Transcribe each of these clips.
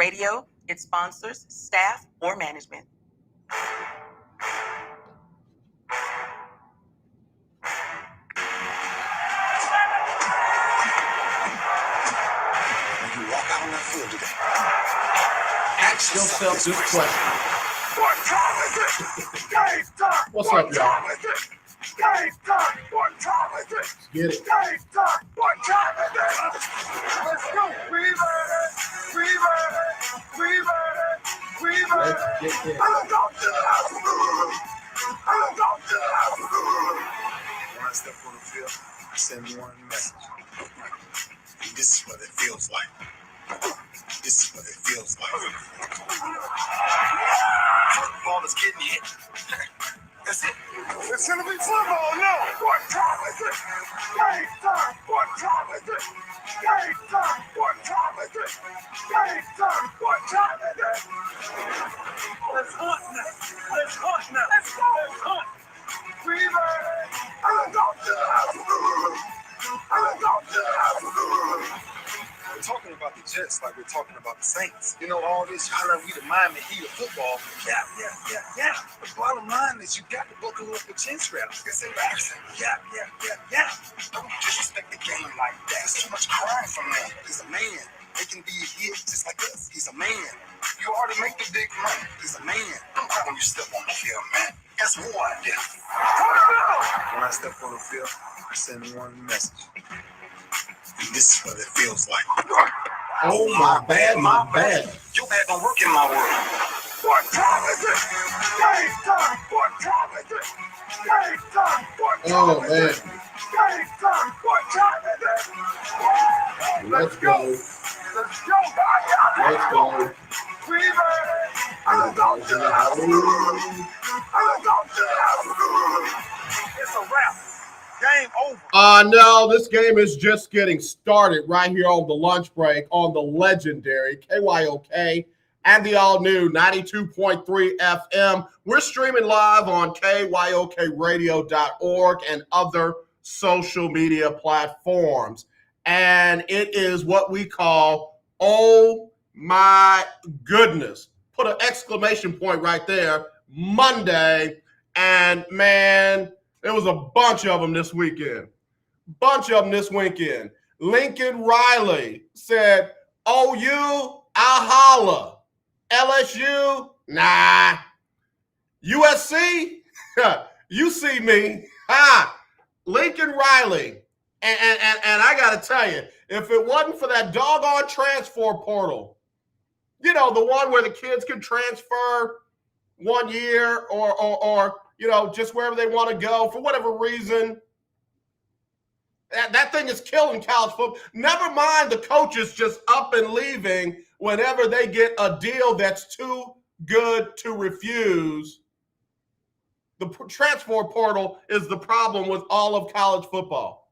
Radio, its sponsors, staff, or management. When you walk out on that field today, Ask yourself this question. what time is it? Game time. What's What up, y'all? time is it? Game time. What time is it? Get it. Game time. What time is it? Let's go. We ready. We ready. We ready. We ready. Let's get it. I'm going to the house. I'm going to the house. When I step on the field, I send one message. This is what it feels like. This is what it feels like. Football is getting hit. That's it. It's gonna be football now. What time is it? Game time. What time is it? Game time. What time is it? Game time. What time is it? Let's hunt now. Let's hunt now. Let's go. Let's hunt. We ready. I'm going to the house. I'm going to the house. We're talking about the Jets like we're talking about the Saints. You know, all this hollering, we the Miami Heat of football. Yeah. The bottom line is you got to buckle up the chin straps. It's embarrassing. Yeah. Don't disrespect the game like that. There's too much crying from him. He's a man. They can be a hit just like us. He's a man. You already make the big money. He's a man. Don't cry when you step on the field, man. That's who I am. When I step on the field, I send one message. This is what it feels like. Oh, my bad. Your bad don't work in my world. What time is it? Game time. What time is it? Game time. What time Oh, is man. it? Game time. What time is it? Let's go. Let's go. Let's go. We ready. I'm going to the house. I'm going to the house. It's a wrap. Game over. No, this game is just getting started right here on the lunch break on the legendary KYOK and the all-new 92.3 FM. We're streaming live on KYOKradio.org and other social media platforms. And it is what we call, oh my goodness. Put an exclamation point right there, Monday. And man, there was a bunch of them this weekend. Lincoln Riley said, OU, I'll holla. LSU, nah. USC, you see me. Lincoln Riley. And I got to tell you, if it wasn't for that doggone transfer portal, you know, the one where the kids can transfer 1 year or you know, just wherever they want to go for whatever reason. That thing is killing college football. Never mind the coaches just up and leaving whenever they get a deal that's too good to refuse. The transfer portal is the problem with all of college football.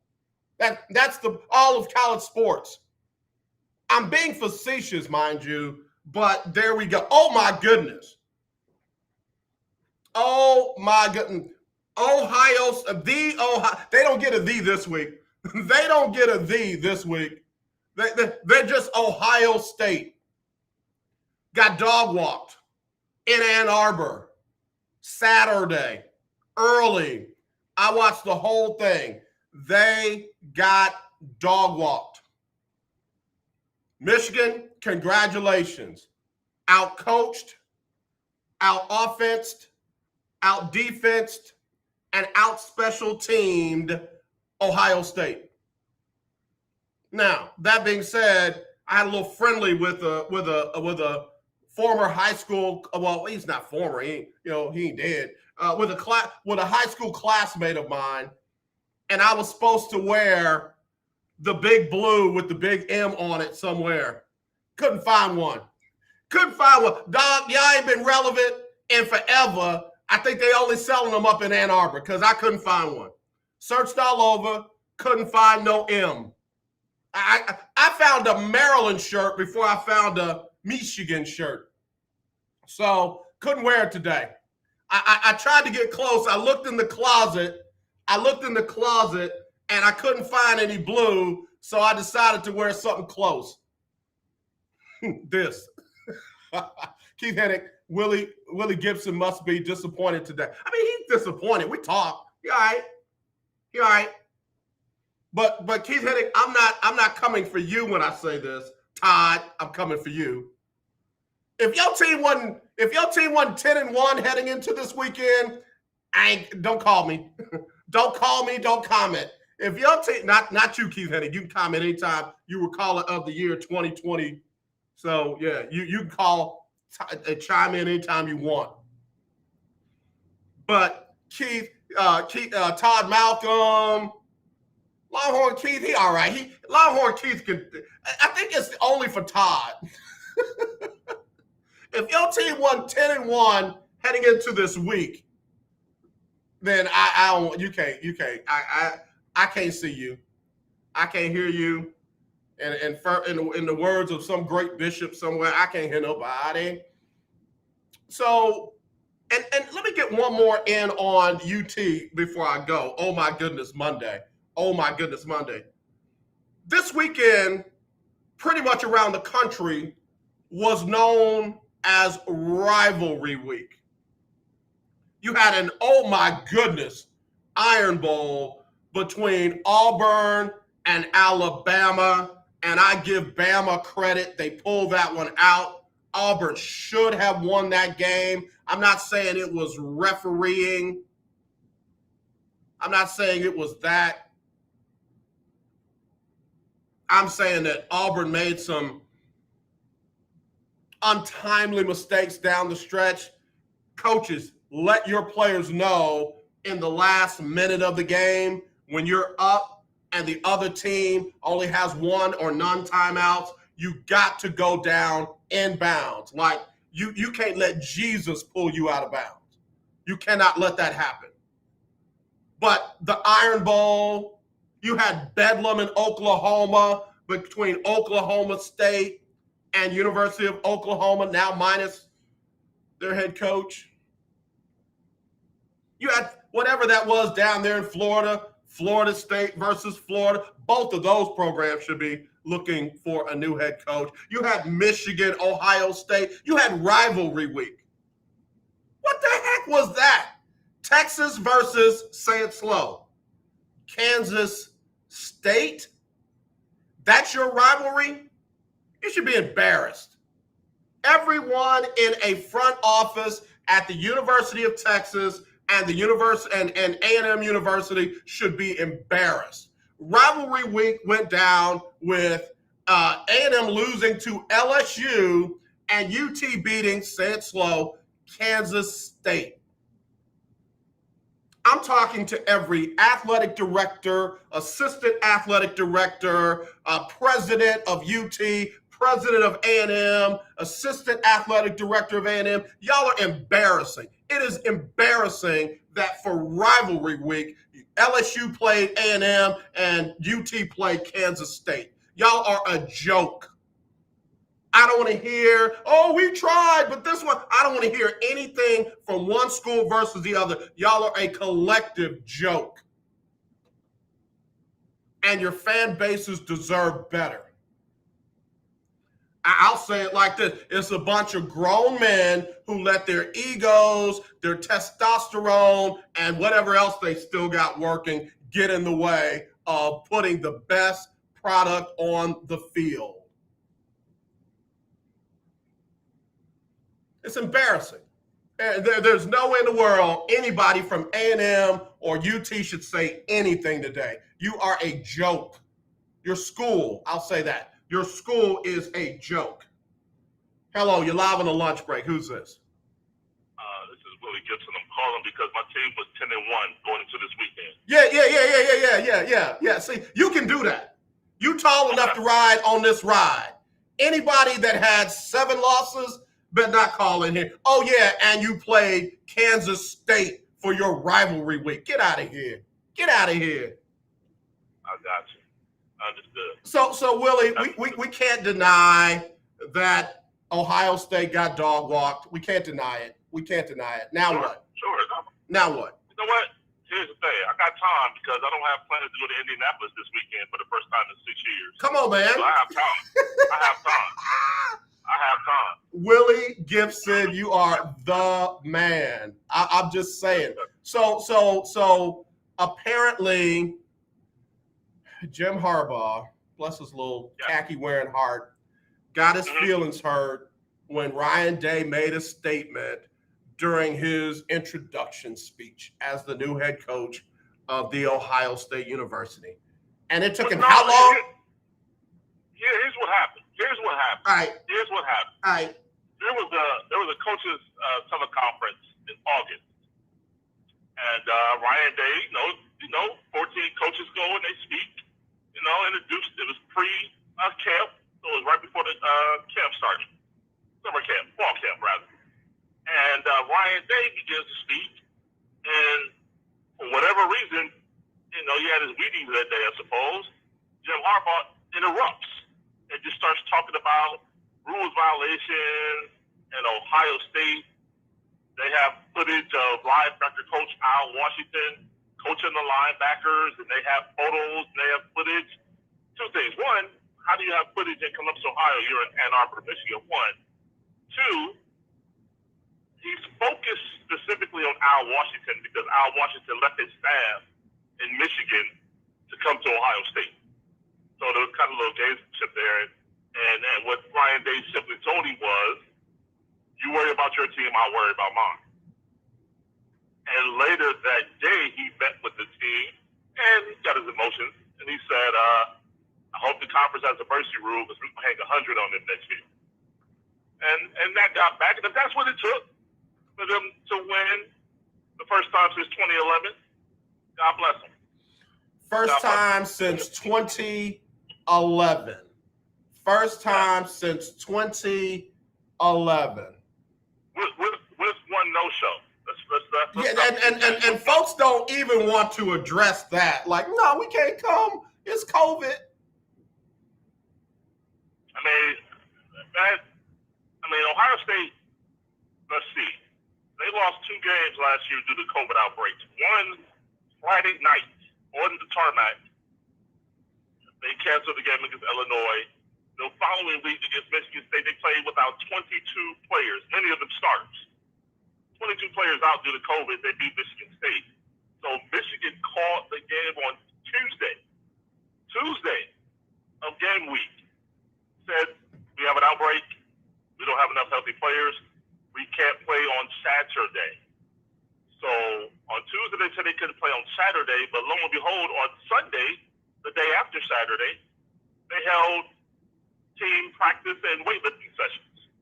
That's all of college sports. I'm being facetious, mind you, but there we go. Oh, my goodness. Ohio, they don't get a "the" this week. They don't get a "the" this week. They're just Ohio State. Got dog walked in Ann Arbor Saturday early. I watched the whole thing. They got dog walked. Michigan, congratulations. Out-coached, out-offensed, out-defensed, and out-special-teamed Ohio State. Now, that being said, I had a little friendly with a former high school. Well, he's not former. He ain't dead. With a high school classmate of mine, and I was supposed to wear the big blue with the big M on it somewhere. Couldn't find one. Dog, y'all ain't been relevant in forever. I think they only selling them up in Ann Arbor because I couldn't find one. Searched all over, couldn't find no M. I found a Maryland shirt before I found a Michigan shirt. So couldn't wear it today. I tried to get close. I looked in the closet and I couldn't find any blue. So I decided to wear something close. This. Keith Hennig, Willie Gibson must be disappointed today. I mean, he's disappointed. We talk. He all right. He all right. But Keith Hennig, I'm not coming for you when I say this. Todd, I'm coming for you. If your team wasn't 10-1 heading into this weekend, don't call me. Don't call me, don't comment. If your team, not you, Keith Hennig, you can comment anytime. You were caller of the year 2020. So yeah, you can call, chime in anytime you want. But Todd Malcolm, Longhorn Keith, he all right. Longhorn Keith can. I think it's only for Todd. If your team won 10-1 heading into this week, then I don't. You can't. I can't see you. I can't hear you. And in the words of some great bishop somewhere, I can't hear nobody. So, and let me get one more in on UT before I go. Oh my goodness, Monday. This weekend, pretty much around the country, was known as Rivalry Week. You had an, oh my goodness, Iron Bowl between Auburn and Alabama. And I give Bama credit. They pulled that one out. Auburn should have won that game. I'm not saying it was refereeing. I'm not saying it was that. I'm saying that Auburn made some untimely mistakes down the stretch. Coaches, let your players know in the last minute of the game when you're up and the other team only has one or none timeouts, you got to go down in bounds. Like you can't let Jesus pull you out of bounds. You cannot let that happen. But the Iron Bowl, you had Bedlam in Oklahoma between Oklahoma State and University of Oklahoma, now minus their head coach. You had whatever that was down there in Florida, Florida State versus Florida. Both of those programs should be looking for a new head coach. You had Michigan, Ohio State. You had Rivalry Week. What the heck was that? Texas versus, say it slow, Kansas State? That's your rivalry? You should be embarrassed. Everyone in a front office at the University of Texas and the university and A&M University should be embarrassed. Rivalry Week went down with A&M losing to LSU and UT beating, say it slow, Kansas State. I'm talking to every athletic director, assistant athletic director, president of UT, president of A&M, assistant athletic director of A&M. Y'all are embarrassing. It is embarrassing that for Rivalry Week, LSU played A&M and UT played Kansas State. Y'all are a joke. I don't want to hear, oh, we tried, but this one, I don't want to hear anything from one school versus the other. Y'all are a collective joke. And your fan bases deserve better. I'll say it like this. It's a bunch of grown men who let their egos, their testosterone, and whatever else they still got working get in the way of putting the best product on the field. It's embarrassing. There's no way in the world anybody from A&M or UT should say anything today. You are a joke. Your school, I'll say that. Your school is a joke. Hello, you're live on the lunch break. Who's this? This is Willie Gibson. I'm calling because my team was 10-1 going into this weekend. Yeah. See, you can do that. You tall enough to ride on this ride. Anybody that had 7 losses better not call in here. Oh, yeah, and you played Kansas State for your rivalry week. Get out of here. Get out of here. I got you. Understood. So Willie, we can't deny that Ohio State got dog walked. We can't deny it. Now what? Sure. Now what? You know what? Here's the thing. I got time because I don't have plans to go to Indianapolis this weekend for the first time in 6 years. Come on, man. So I have time. I have time. Willie Gibson, you are the man. I'm just saying. So apparently, Jim Harbaugh, bless his little khaki wearing heart, got his feelings hurt when Ryan Day made a statement during his introduction speech as the new head coach of The Ohio State University. And it took him how long? Here's what happened. All right. Here's what happened. All right. There was a coaches teleconference in August, and Ryan Day, 14 coaches go and they speak, introduced. It was pre-camp, so it was right before the camp started, fall camp rather. And Ryan Day begins to speak, and for whatever reason, he had his meetings that day, I suppose. Jim Harbaugh interrupts and just starts talking about rules violations and Ohio State. They have footage of linebacker coach Al Washington coaching the linebackers, and they have photos, and they have footage. Two things. One, how do you have footage in Columbus, Ohio? You're in Ann Arbor, Michigan. One. Two, he's focused specifically on Al Washington because Al Washington left his staff in Michigan to come to Ohio State. So there was kind of a little gamesmanship there. And what Ryan Day simply told him was, you worry about your team, I'll worry about mine. And later that day, he met with the team, and he got his emotions, and he said, I hope the conference has a mercy rule because we can hang 100 on them next year. And that got back, and if that's what it took for them to win the first time since 2011, God bless them. First time since 2011. First time since 2011. With one no-show. And folks don't even want to address that. Like, no, we can't come. It's COVID. Ohio State, let's see. They lost 2 games last year due to COVID outbreaks. One Friday night on the tarmac. They canceled the game against Illinois. The following week against Michigan State, they played without 22 players, many of them starters. 22 players out due to COVID. They beat Michigan State. So Michigan called the game on Tuesday of game week. Said, we have an outbreak. We don't have enough healthy players. We can't play on Saturday. So on Tuesday, they said they couldn't play on Saturday, but lo and behold, on Sunday, the day after Saturday, they held team practice and weightlifting sessions.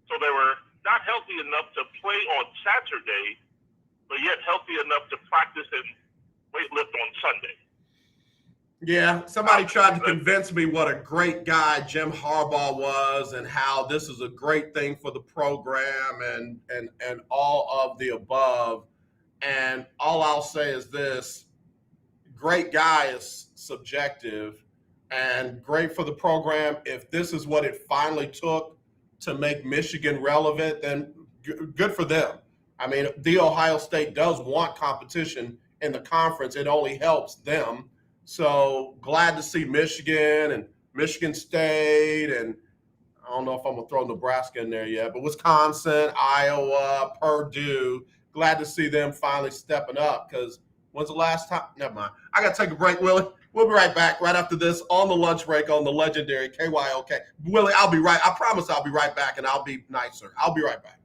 So they were not healthy enough to play on Saturday, but yet healthy enough to practice and weightlift on Sunday. Yeah, somebody tried to convince me what a great guy Jim Harbaugh was and how this is a great thing for the program and all of the above. And all I'll say is this: great guy is subjective, and great for the program. If this is what it finally took to make Michigan relevant, then good for them. The Ohio State does want competition in the conference. It only helps them. So glad to see Michigan and Michigan State, and I don't know if I'm going to throw Nebraska in there yet, but Wisconsin, Iowa, Purdue, glad to see them finally stepping up, because when's the last time? Never mind. I got to take a break, Willie. We'll be right back right after this on the lunch break on the legendary KYOK. Willie, I'll be right. I promise I'll be right back, and I'll be nicer. I'll be right back.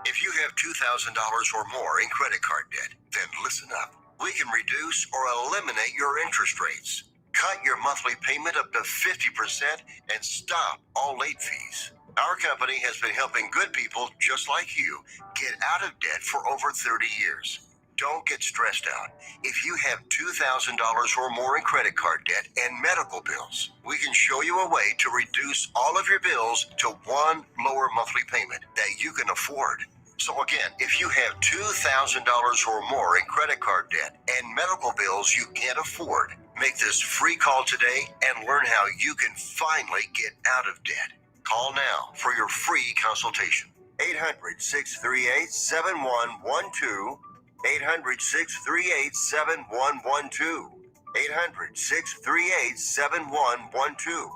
If you have $2,000 or more in credit card debt, then listen up. We can reduce or eliminate your interest rates. Cut your monthly payment up to 50% and stop all late fees. Our company has been helping good people just like you get out of debt for over 30 years. Don't get stressed out. If you have $2,000 or more in credit card debt and medical bills, we can show you a way to reduce all of your bills to one lower monthly payment that you can afford. So again, if you have $2,000 or more in credit card debt and medical bills you can't afford, make this free call today and learn how you can finally get out of debt. Call now for your free consultation. 800-638-7112. 800-638-7112. 800-638-7112.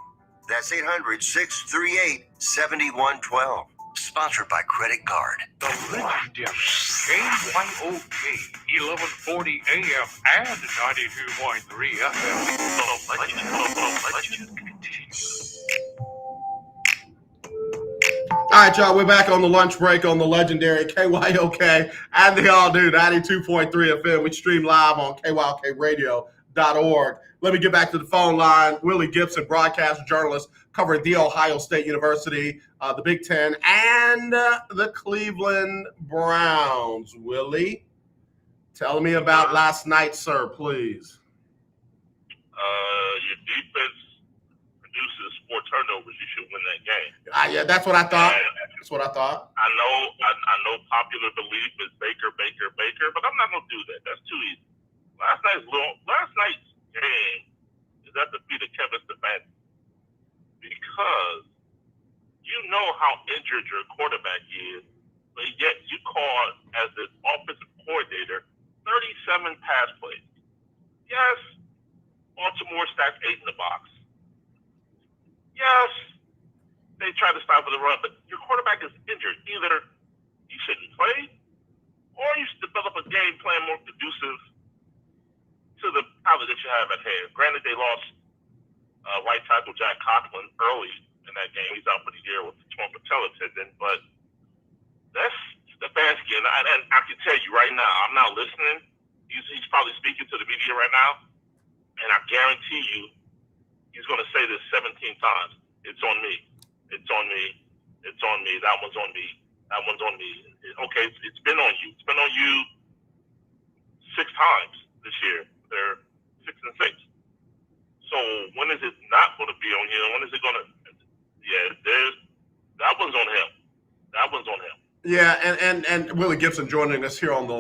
That's 800-638-7112. Sponsored by Credit Card. The legendary KYOK 1140 AM and 92.3 FM. The legend continues. All right, y'all, we're back on the lunch break on the legendary KYOK and the all-new 92.3 FM. We stream live on KYOKradio.org. Let me get back to the phone line. Willie Gibson, broadcast journalist covering The Ohio State University, the Big Ten, and the Cleveland Browns. Willie, tell me about last night, sir, please. Your defense produces 4 turnovers. You should win that game. Yeah, that's what I thought. And That's what I thought. I know popular belief is Baker, but I'm not gonna do that. That's too easy. Last night's game is at the feet of Kevin Stefanski because you know how injured your quarterback is, but yet you call as the offensive coordinator 37 pass plays. Yes, Baltimore stacked 8 in the box. Yes, they try to stop with the run, but your quarterback is injured. Either you shouldn't play, or you should develop a game plan more conducive to the talent that you have at hand. Granted, they lost right tackle Jack Conklin early in that game. He's out for the year with the torn patella tendon, but that's Stefanski, and I can tell you right now, I'm not listening. He's probably speaking to the media right now, and I guarantee you he's going to say this 17 times. It's on me. It's on me. It's on me. That one's on me. That one's on me. Okay, it's been on you. It's been on you 6 times this year. They're 6 and 6. So when is it not going to be on you? When is it going to? Yeah, that one's on him. That one's on him. Yeah, and Willie Gibson joining us here on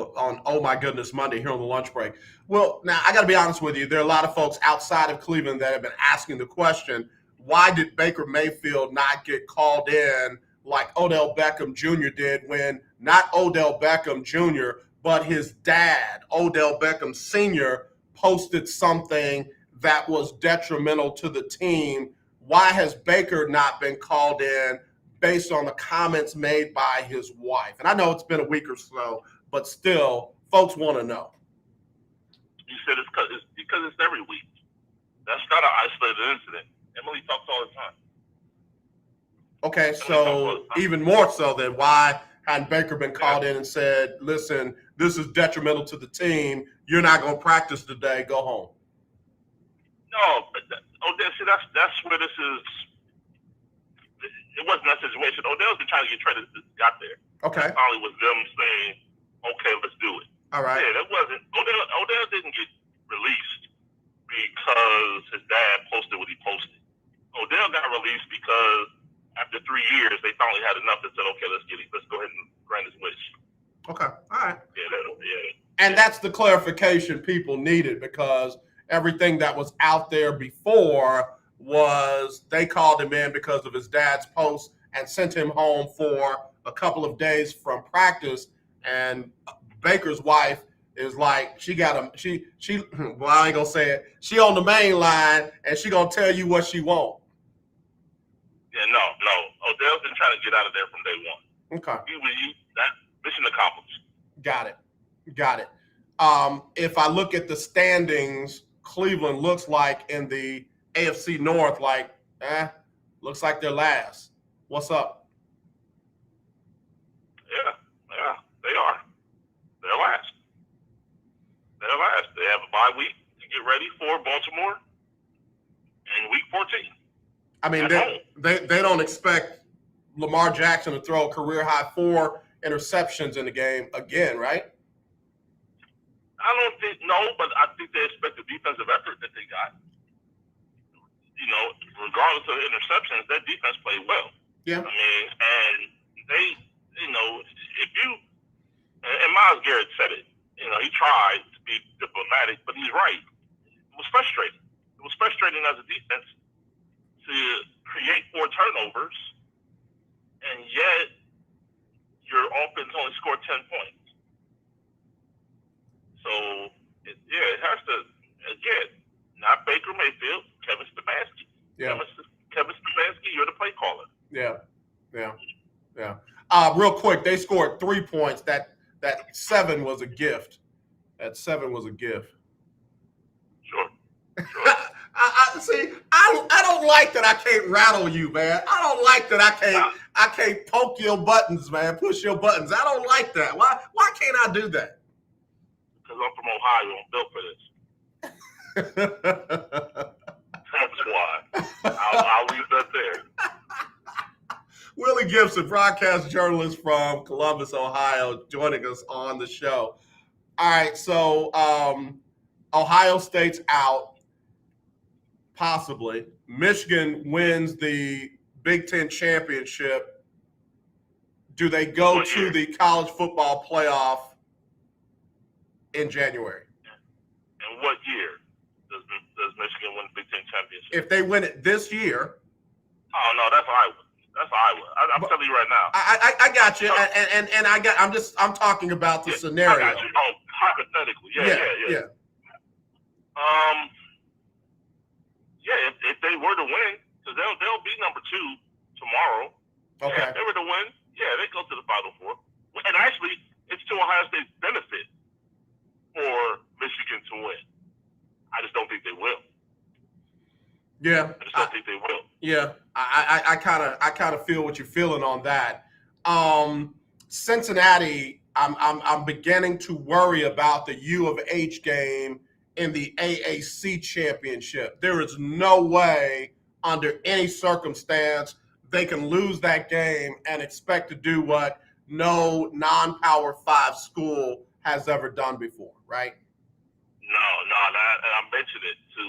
Oh My Goodness Monday here on the lunch break. Well, now I got to be honest with you. There are a lot of folks outside of Cleveland that have been asking the question, why did Baker Mayfield not get called in like Odell Beckham Jr. did when not Odell Beckham Jr., but his dad, Odell Beckham Sr., posted something that was detrimental to the team? Why has Baker not been called in based on the comments made by his wife? And I know it's been a week or so, but still, folks want to know. You said it's because it's every week. That's not an isolated incident. Emily talks all the time. Okay, so even more so than why hadn't Baker been called in and said, listen, this is detrimental to the team. You're not going to practice today. Go home. No, but that's where this is. It wasn't that situation. Odell's been trying to get traded since he got there. Okay. Finally was them saying, okay, let's do it. All right. Yeah, that wasn't Odell didn't get released because his dad posted what he posted. Odell got released because after 3 years they finally had enough and said, okay, let's go ahead and grant his wish. Okay. All right. Yeah. And that's the clarification people needed, because everything that was out there before was they called him in because of his dad's post and sent him home for a couple of days from practice. And Baker's wife is like, she got him. Well, I ain't gonna say it. She on the main line and she gonna tell you what she want. Yeah, no. Odell's been trying to get out of there from day one. Okay. That mission accomplished. Got it. If I look at the standings, Cleveland looks like in the AFC North, looks like they're last. What's up? Yeah, they are. They're last. They have a bye week to get ready for Baltimore in week 14. I mean, they don't expect Lamar Jackson to throw a career-high 4 interceptions in the game again, right? I don't think but I think they expect the defensive effort that they got. You know, regardless of the interceptions, that defense played well. Yeah. I mean, and they, if you, and Myles Garrett said it, he tried to be diplomatic, but he's right. It was frustrating. It was frustrating as a defense to create 4 turnovers, and yet your offense only scored 10 points. So, it has to, again, not Baker Mayfield, Kevin Stefanski. Yeah. Kevin Real quick, they scored 3 points. That 7 was a gift. That 7 was a gift. Sure. I don't like that I can't rattle you, man. I don't like that I can't poke your buttons, man, push your buttons. I don't like that. Why can't I do that? Because I'm from Ohio. I'm built for this. That's why. I'll leave that there. Willie Gibson, broadcast journalist from Columbus, Ohio, joining us on the show. All right, so Ohio State's out. Possibly. Michigan wins the Big Ten championship. Do they go to the college football playoff in January? And what year does Michigan win the Big Ten championship? If they win it this year. Oh no, that's Iowa. That's Iowa. I'm telling you right now. I got you, and I'm talking about the scenario. I got you. Oh, hypothetically, yeah. If they were to win, because they'll be number 2 tomorrow. Okay. Yeah, if they were to win, they go to the Final Four. And actually, it's to Ohio State's benefit for Michigan to win. I just don't think they will. Yeah. I just don't think they will. Yeah, I kind of feel what you're feeling on that. Cincinnati, I'm beginning to worry about the U of H game in the AAC championship. There is no way under any circumstance they can lose that game and expect to do what no non-Power 5 school has ever done before, right? No, and I mentioned it to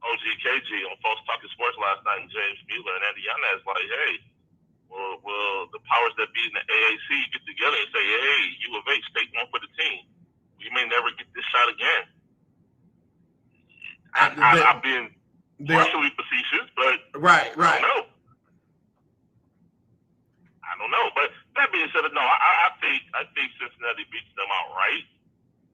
OGKG on Folks Talking Sports last night, and James Mueller and Andy Yanez like, hey, will the powers that be in the AAC get together and say, hey, U of H, take one for the team. We may never get this shot again. I'm being partially facetious, but right. I don't know. But that being said, no, I think Cincinnati beats them outright.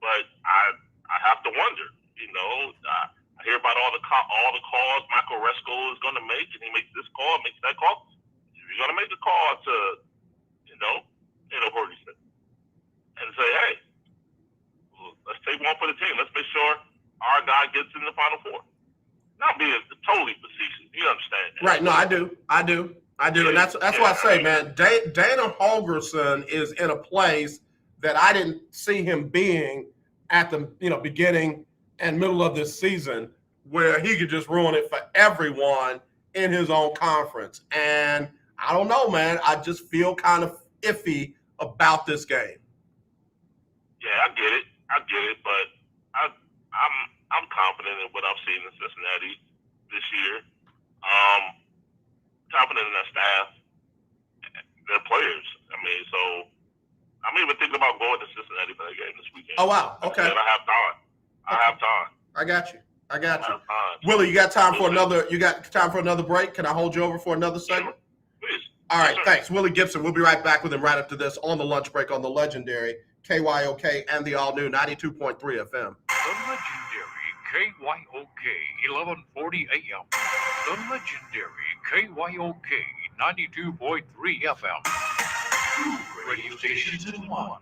But I have to wonder. I hear about all the calls Michael Resco is going to make, and he makes this call, makes that call. You're going to make the call to, Ferguson and say, hey, let's take one for the team. Let's make sure our guy gets in the Final Four. Not being totally facetious. You understand that? Right. No, I do. And that's why I say, man, Dana Holgorsen is in a place that I didn't see him being at the beginning and middle of this season, where he could just ruin it for everyone in his own conference. And I don't know, man. I just feel kind of iffy about this game. Yeah, I get it, but I'm confident in what I've seen in Cincinnati this year. Confident in their staff, their players. So I'm even thinking about going to Cincinnati for that game this weekend. Oh wow, okay. I have time. I got you. Willie, you got time for another? You got time for another break? Can I hold you over for another segment? Please. All right, thanks. Willie Gibson. We'll be right back with him right after this on the lunch break on the legendary KYOK and the all-new 92.3 FM. The legendary KYOK 1140 AM. The legendary KYOK 92.3 FM. 2 radio stations in one.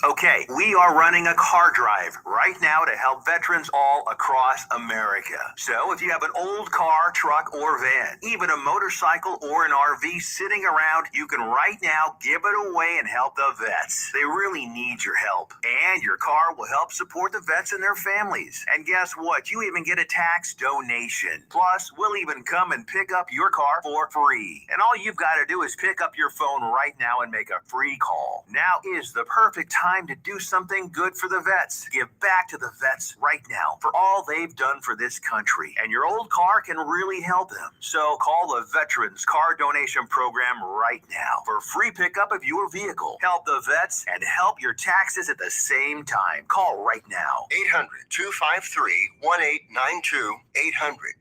Okay, we are running a car drive right now to help veterans all across America. So if you have an old car, truck, or van, even a motorcycle or an RV sitting around, you can right now give it away and help the vets. They really need your help. And your car will help support the vets and their families. And guess what? You even get a tax donation. Plus, we'll even come and pick up your car for free. And all you've got to do is pick up your phone right now and make a free call. Now is the perfect time to do something good for the vets. Give back to the vets right now for all they've done for this country. And your old car can really help them. So call the Veterans Car Donation Program right now for free pickup of your vehicle. Help the vets and help your taxes at the same time. Call right now. 800-253-1892.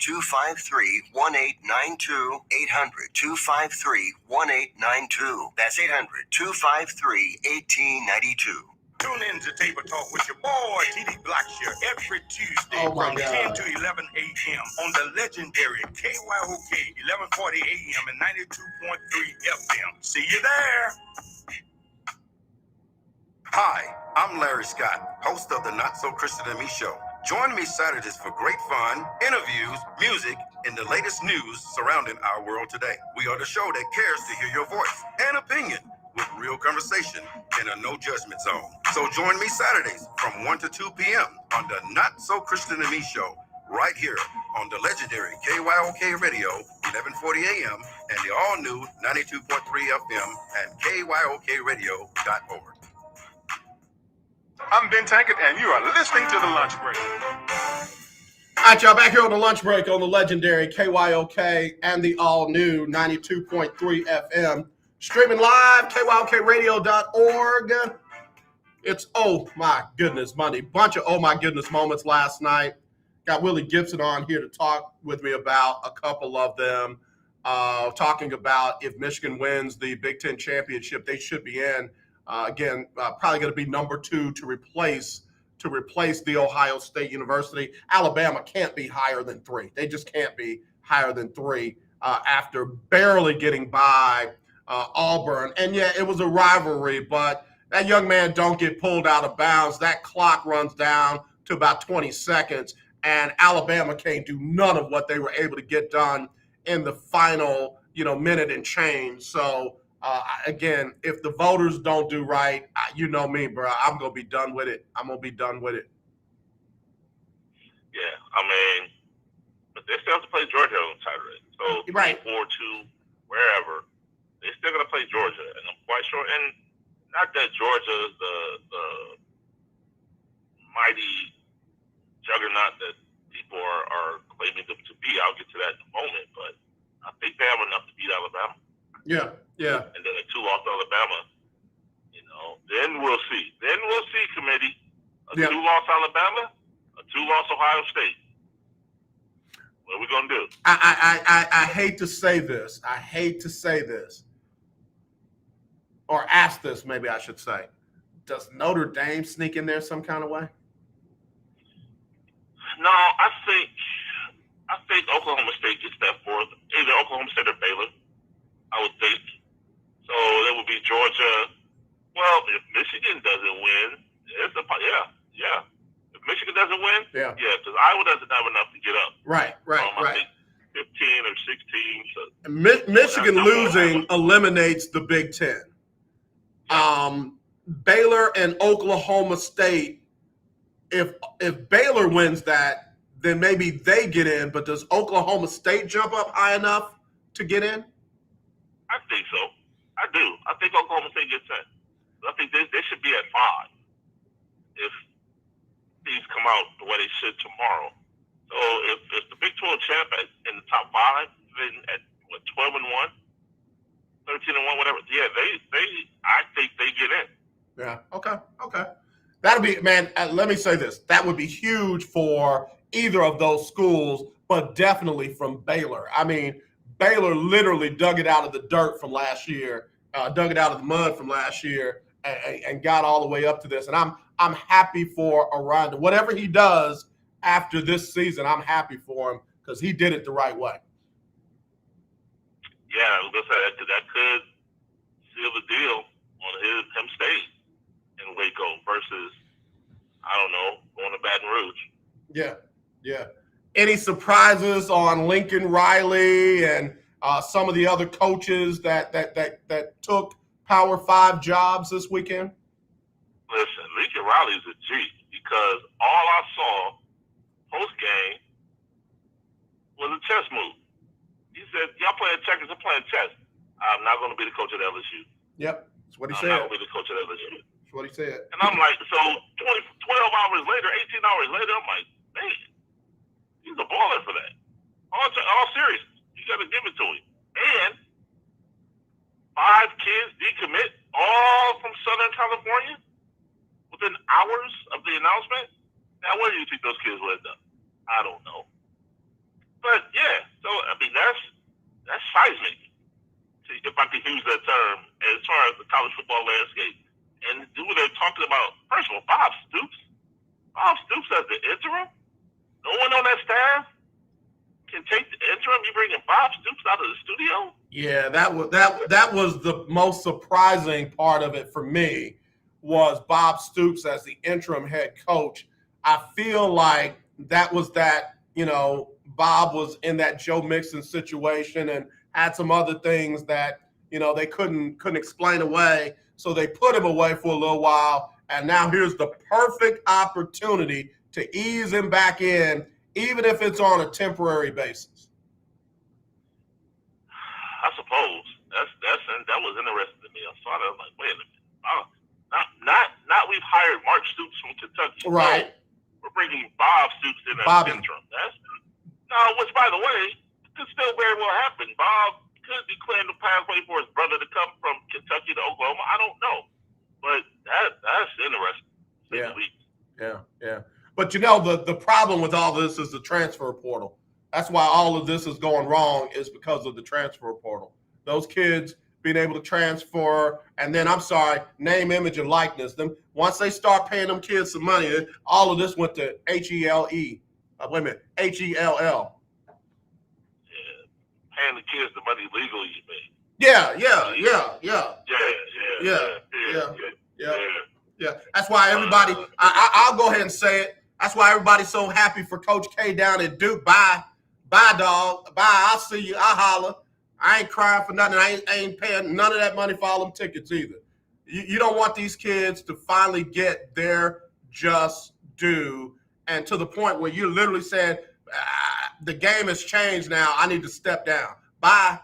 800-253-1892. 800-253-1892. That's 800-253-1892. Tune in to Table Talk with your boy, TD Blackshear, every Tuesday Oh, my from God. 10 to 11 a.m. on the legendary KYOK 1140 a.m. and 92.3 FM. See you there. Hi, I'm Larry Scott, host of the Not So Christian and Me Show. Join me Saturdays for great fun, interviews, music, and the latest news surrounding our world today. We are the show that cares to hear your voice and opinion with real conversation in a no judgment zone. So join me Saturdays from 1 to 2 p.m. on the Not So Christian and Me Show, right here on the legendary KYOK Radio, 1140 a.m. and the all-new 92.3 FM and KYOKradio.org. I'm Ben Tankett, and you are listening to The Lunch Break. All right, y'all, back here on the lunch break on the legendary KYOK and the all-new 92.3 FM. Streaming live, KYOKradio.org. It's, oh my goodness, Monday. Bunch of oh my goodness moments last night. Got Willie Gibson on here to talk with me about a couple of them. Talking about if Michigan wins the Big Ten championship, they should be in. Again, probably going to be number 2 to replace the Ohio State University. Alabama can't be higher than 3. They just can't be higher than 3 after barely getting by Auburn. And yeah, it was a rivalry, but that young man don't get pulled out of bounds. That clock runs down to about 20 seconds, and Alabama can't do none of what they were able to get done in the final, minute and change. So, again, if the voters don't do right, you know me, bro. I'm going to be done with it. Yeah, I mean, but they still have to play Georgia on Saturday. So, Right. 4-2, wherever, they still going to play Georgia. And I'm quite sure, and not that Georgia is the mighty juggernaut that people are claiming them to be. I'll get to that in a moment, but I think they have enough to beat Alabama. Yeah. And then a 2-loss Alabama, then we'll see. Then we'll see, committee. A 2-loss Alabama, a 2-loss Ohio State. What are we going to do? I hate to say this. Or ask this, maybe I should say. Does Notre Dame sneak in there some kind of way? No, I think Oklahoma State gets that fourth. Either Oklahoma State or Baylor, I would think. So it would be Georgia. Well, if Michigan doesn't win, If Michigan doesn't win, because Iowa doesn't have enough to get up. Right. I think 15 or 16. So Michigan losing eliminates the Big Ten. Baylor and Oklahoma State, if Baylor wins that, then maybe they get in, but does Oklahoma State jump up high enough to get in? I think so. I do. I think Oklahoma State gets in. I think they should be at 5 if these come out the way they should tomorrow. So if the Big 12 champ in the top 5, then at 12-1, 13-1, whatever. Yeah, I think they get in. Yeah. Okay. That'll be, man. Let me say this: that would be huge for either of those schools, but definitely from Baylor. I mean, Baylor literally dug it out of the dirt from last year, dug it out of the mud from last year, and got all the way up to this. And I'm happy for Aranda. Whatever he does after this season, I'm happy for him because he did it the right way. Yeah, I was gonna say that could seal the deal on him staying in Waco versus, I don't know, going to Baton Rouge. Yeah. Any surprises on Lincoln Riley and some of the other coaches that took Power 5 jobs this weekend? Listen, Lincoln Riley is a G because all I saw post game was a chess move. He said, "Y'all playing checkers, I'm playing chess. I'm not going to be the coach at LSU." Yep, that's what he said. I'm not going to be the coach at LSU. That's what he said. And I'm like, so 12 hours later, 18 hours later, I'm like, man, he's a baller for that. All seriousness, you got to give it to him. And 5 kids decommit, all from Southern California, within hours of the announcement. Now, where do you think those kids would end up? I don't know. But yeah, so I mean that's seismic, if I could use that term, as far as the college football landscape. And what they're talking about, first me bringing Bob Stoops out of the studio? Yeah, that was the most surprising part of it for me, was Bob Stoops as the interim head coach. I feel like that was that, Bob was in that Joe Mixon situation and had some other things that, they couldn't explain away. So they put him away for a little while. And now here's the perfect opportunity to ease him back in, even if it's on a temporary basis. I suppose that was interesting to me. I saw that. I was like, wait a minute. Not we've hired Mark Stoops from Kentucky. Right. No, we're bringing Bob Stoops in as Bobby. interim. Which by the way could still very well happen. Bob could be clearing the pathway for his brother to come from Kentucky to Oklahoma. I don't know, but that's interesting. Yeah. But the problem with all this is the transfer portal. That's why all of this is going wrong, is because of the transfer portal. Those kids being able to transfer, and then, I'm sorry, name, image, and likeness. Them once they start paying them kids some money, all of this went to HELL. HELL. Paying the kids the money legally, you mean? Yeah. That's why everybody. I'll go ahead and say it. That's why everybody's so happy for Coach K down at Duke. Bye, dog. Bye. I'll see you. I'll holler. I ain't crying for nothing. I ain't paying none of that money for all them tickets either. You don't want these kids to finally get their just due, and to the point where you literally said, the game has changed now. I need to step down. Bye.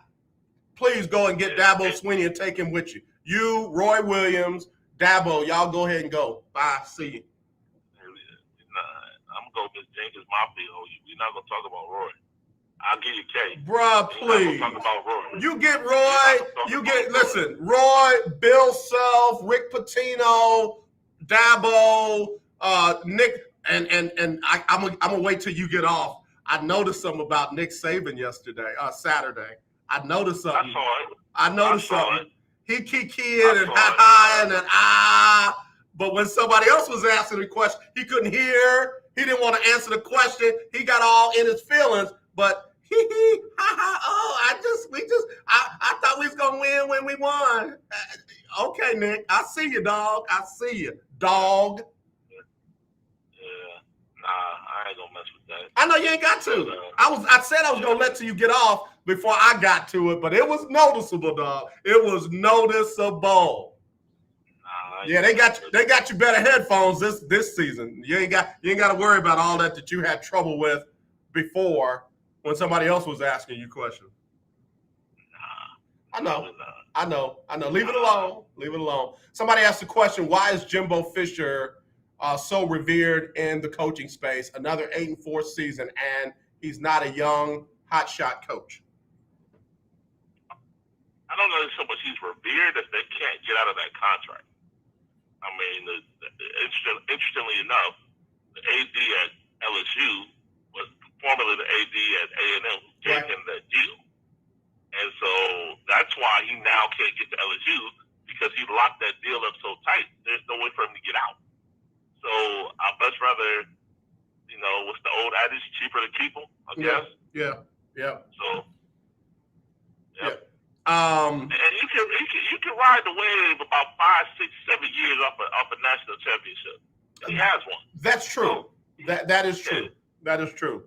Please go and get Dabo Swinney and take him with you. You, Roy Williams, Dabo, y'all go ahead and go. Bye. See you. I'm going to go Miss Jenkins Mafia. We're not going to talk about Roy. I'll give you K. Bruh, please. Talk about Roy. You get Roy. Listen, Roy, Bill Self, Rick Pitino, Dabo, Nick, and I'm gonna wait till you get off. I noticed something about Nick Saban yesterday, Saturday. I noticed something. I noticed saw something. He kikied and ha and but when somebody else was asking the question, he couldn't hear. He didn't want to answer the question. He got all in his feelings, but I thought we was gonna win when we won. Okay, Nick, I see you, dog. I see you, dog. I ain't gonna mess with that. I know you ain't got to. I said I was gonna let you get off before I got to it, but it was noticeable, dog. It was noticeable. Yeah, they got you better headphones this season. You ain't got to worry about all that you had trouble with before when somebody else was asking you questions. I know. Leave it alone. Somebody asked the question, why is Jimbo Fisher so revered in the coaching space? Another 8-4 season, and he's not a young hotshot coach. I don't know so much he's revered that they can't get out of that contract. I mean, interestingly enough, the AD at LSU was formerly the AD at A&M who gave him that deal. And so that's why he now can't get to LSU, because he locked that deal up so tight. There's no way for him to get out. So I'd much rather, what's the old adage, cheaper to keep him, I guess. Yeah. So, yeah. And you can ride the wave about 5, 6, 7 years off a national championship. He has one. That's true. That is true. Yeah. That is true.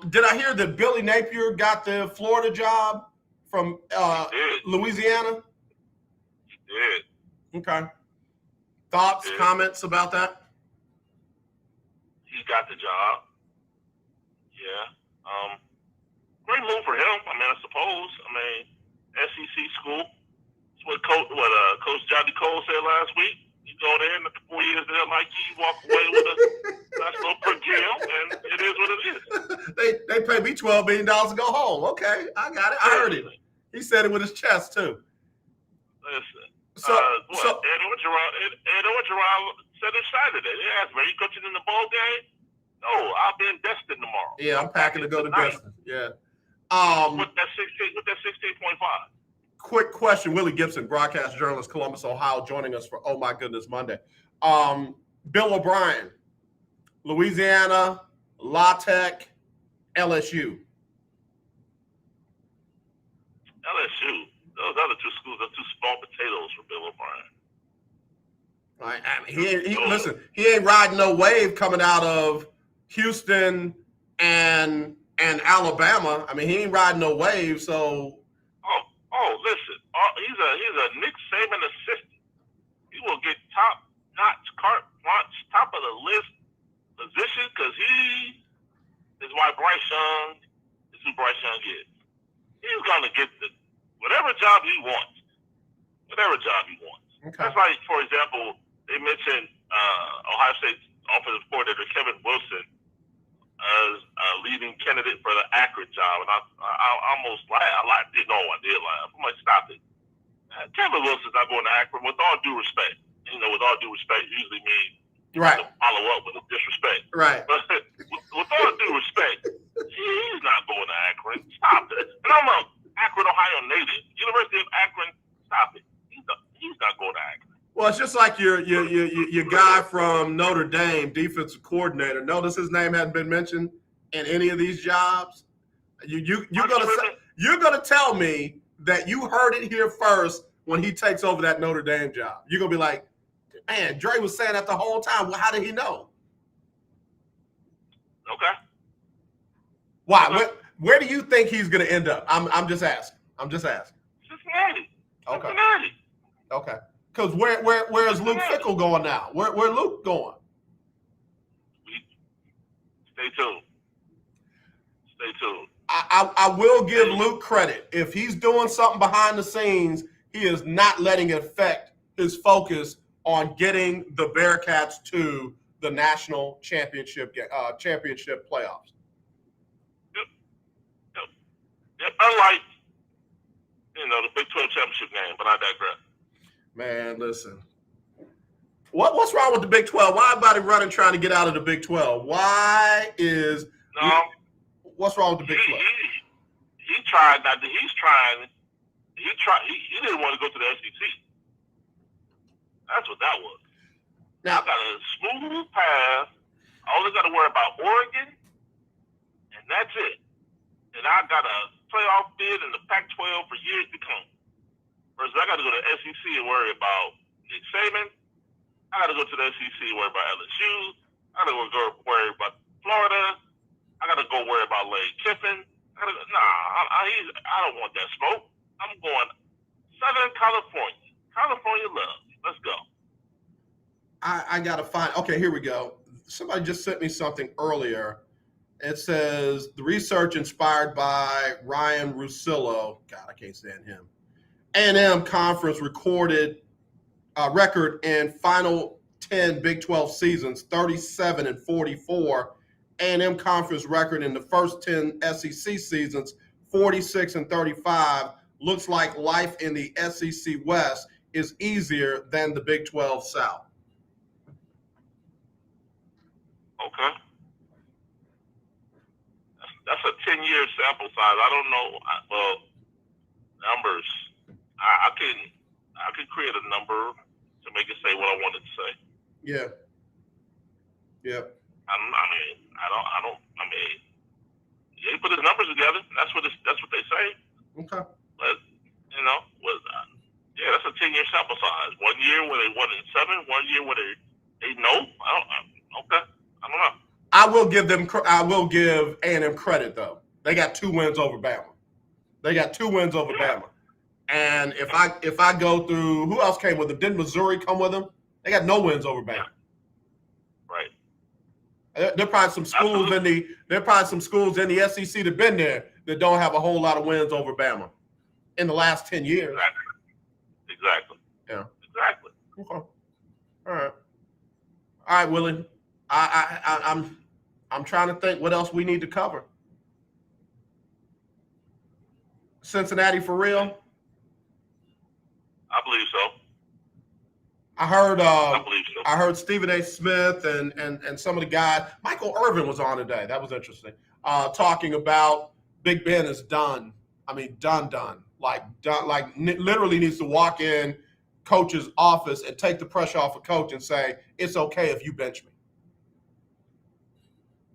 Did I hear that Billy Napier got the Florida job from Louisiana? He did. Okay. Thoughts, comments about that? He got the job. Yeah. Great move for him. I suppose. SEC school. That's what Coach Johnny Cole said last week. You go there, and after 4 years there, like you walk away with a nice little per diem, and it is what it is. They paid me $12 million to go home. Okay, I got it. I heard it. He said it with his chest too. Listen. So Eddie Orgeron said it Saturday. They asked me, are you coaching in the bowl game? No, I'll be in Destin tomorrow. Yeah, I'm packing to go to Destin. Yeah. With that 16.5. Quick question, Willie Gibson, broadcast journalist, Columbus, Ohio, joining us for Oh My Goodness Monday. Bill O'Brien, Louisiana, La Tech, LSU. Those other two schools are too small potatoes for Bill O'Brien. Right? I mean, listen, he ain't riding no wave coming out of Houston and Alabama. I mean, he ain't riding no wave. So, Listen, he's a Nick Saban assistant. He will get top-notch, top of the list position because he is why Bryce Young is who Bryce Young is. He's gonna get whatever job he wants. Whatever job he wants. okay. That's like, for example, they mentioned Ohio State's offensive coordinator Kevin Wilson as a leading candidate for the Akron job, and I almost laughed. I did laugh. I'm like, stop it. Kevin Wilson's not going to Akron. With all due respect, with all due respect usually means Right. to follow up with a disrespect. Right. But with all due respect, he's not going to Akron. Stop it. And I'm a Akron, Ohio native. University of Akron. Stop it. He's not going to Akron. Well, it's just like your guy from Notre Dame, defensive coordinator. Notice his name hasn't been mentioned in any of these jobs. You're gonna tell me that you heard it here first when he takes over that Notre Dame job. You're gonna be like, man, Dre was saying that the whole time. Well, how did he know? Okay. Why? Okay. Where do you think he's gonna end up? I'm just asking. Cincinnati. Okay. Cincinnati. Okay. Because where is Luke Fickell going now? Where Luke going? Stay tuned. Stay tuned. I will give Luke credit. If he's doing something behind the scenes, he is not letting it affect his focus on getting the Bearcats to the national championship playoffs. Yep. Unlike, the Big 12 championship game, but I digress. Man, listen. What's wrong with the Big 12? Why everybody running trying to get out of the Big 12? What's wrong with the Big 12? He tried not to. He's trying. He didn't want to go to the SEC. That's what that was. Now, I got a smooth path. I only got to worry about Oregon, and that's it. And I got a playoff bid in the Pac-12 for years to come. Versus I got to go to the SEC and worry about Nick Saban. I got to go to the SEC and worry about LSU. I got to go worry about Florida. I got to go worry about Lane Kiffin. I don't want that smoke. I'm going Southern California. California love. Let's go. I got to find. Okay, here we go. Somebody just sent me something earlier. It says the research inspired by Ryan Russillo. God, I can't stand him. A&M Conference record in final 10 Big 12 seasons, 37-44. A&M Conference record in the first 10 SEC seasons, 46-35. Looks like life in the SEC West is easier than the Big 12 South. Okay. That's a 10-year sample size. I don't know. Numbers. I can create a number to make it say what I wanted to say. Yeah. He put his numbers together. That's what they say. Okay. But that's a 10-year sample size. 1 year where they won in 7. 1 year where they no. Okay. I don't know. I will give A&M credit though. They got 2 wins over Bama. Bama. And if I go through, who else came with them? Didn't Missouri come with them? They got no wins over Bama. Right. There are probably some schools in the SEC that been there that don't have a whole lot of wins over Bama in the last 10 years. Exactly. Yeah. Exactly. Okay. All right, Willie. I'm trying to think what else we need to cover. Cincinnati for real? I believe so. I heard I believe so. I heard Stephen A. Smith and some of the guys. Michael Irvin was on today. That was interesting. Talking about Big Ben is done. I mean, done. Like literally needs to walk in coach's office and take the pressure off a coach and say, it's okay if you bench me.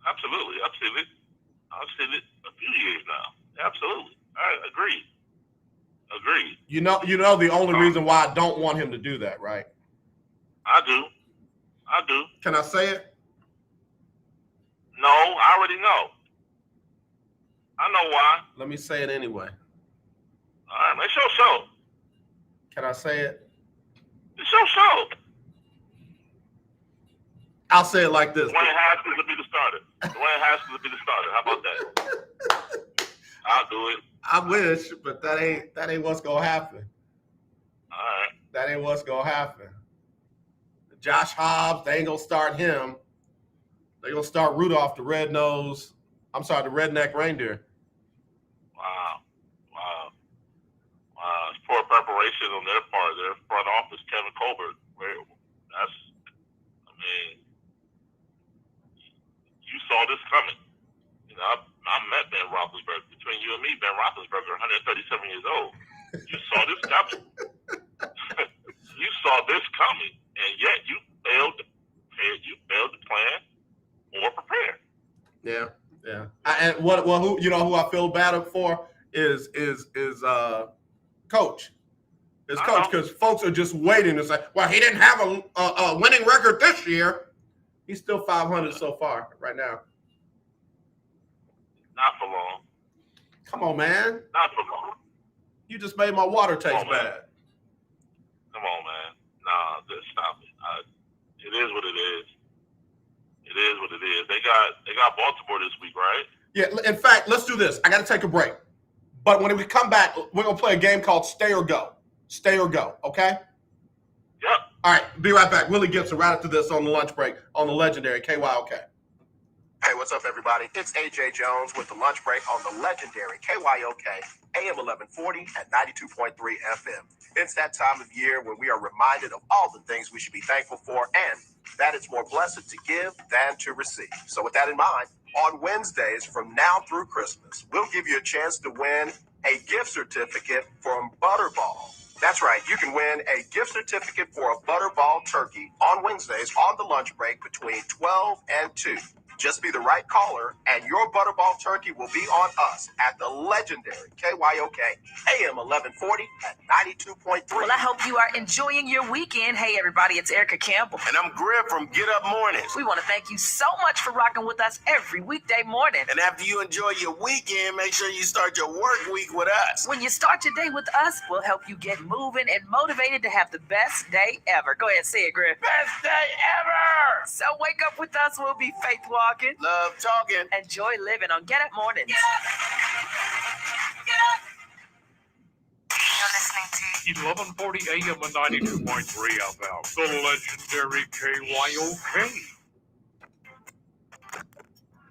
Absolutely. I've seen it a few years now. Absolutely. I agree. Agreed. You know the only reason why I don't want him to do that, right? I do. Can I say it? No, I already know. I know why. Let me say it anyway. All right, man. Show. Can I say it? Show. I'll say it like this. Dwayne Haskins will be the starter. How about that? I'll do it. I wish, but that ain't what's gonna happen. All right. That ain't what's gonna happen. Josh Hobbs, they ain't gonna start him. They're gonna start Rudolph, the redneck reindeer. Wow. It's poor preparation on their part. Their front office, Kevin Colbert. You saw this coming. You know, I met Ben Roethlisberger. Between you and me, Ben Roethlisberger, 137 years old. You saw this coming. And yet you failed to plan or prepare. Yeah. And who I feel bad for is Coach. It's Coach, because folks are just waiting to say, well, he didn't have a winning record this year. He's still 500 so far right now. Not for long. Come on, man. Not for long. You just made my water taste bad. Come on, man. Nah, just stop it. It is what it is. They got Baltimore this week, right? Yeah. In fact, let's do this. I got to take a break. But when we come back, we're going to play a game called Stay or Go. Stay or Go, okay? Yep. All right, be right back. Willie Gibson right after this on the lunch break on the legendary KYOK. Hey, what's up, everybody? It's AJ Jones with the lunch break on the legendary KYOK AM 1140 at 92.3 FM. It's that time of year when we are reminded of all the things we should be thankful for and that it's more blessed to give than to receive. So with that in mind, on Wednesdays from now through Christmas, we'll give you a chance to win a gift certificate from Butterball. That's right, you can win a gift certificate for a Butterball turkey on Wednesdays on the lunch break between 12 and 2. Just be the right caller, and your Butterball turkey will be on us at the legendary KYOK AM 1140 at 92.3. Well, I hope you are enjoying your weekend. Hey, everybody, it's Erica Campbell. And I'm Griff from Get Up Mornings. We want to thank you so much for rocking with us every weekday morning. And after you enjoy your weekend, make sure you start your work week with us. When you start your day with us, we'll help you get moving and motivated to have the best day ever. Go ahead, say it, Griff. Best day ever! So wake up with us. We'll be faith walking. Love talking. Enjoy living on Get Up Mornings. You're listening to 1140 AM and 92.3 FM, the legendary KYOK.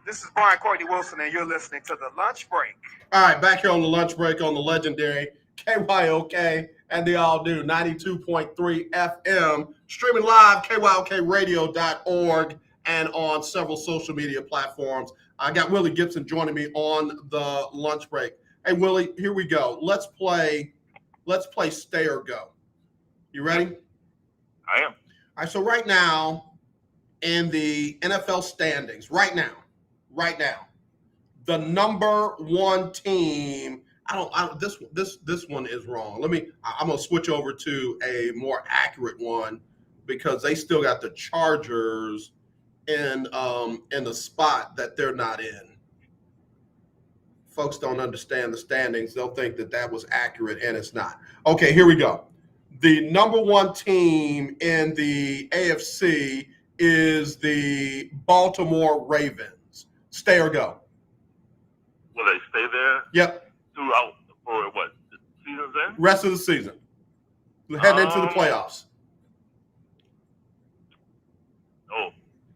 This is Brian Courtney Wilson, and you're listening to The Lunch Break. All right, back here on the lunch break on the legendary KYOK and the all new 92.3 FM, streaming live, KYOKradio.org, and on several social media platforms. I got Willie Gibson joining me on the lunch break. Hey, Willie, here we go. Let's play Stay or Go. You ready? I am. All right, so right now in the NFL standings, right now, the number one team, this one is wrong. I'm going to switch over to a more accurate one because they still got the Chargers in the spot that they're not in. Folks don't understand the standings. They'll think that was accurate, and it's not. Okay, here we go. The number one team in the AFC is the Baltimore Ravens. Stay or go? Will they stay there? Yep. Throughout for what? The season's end? Rest of the season. Heading into the playoffs. No.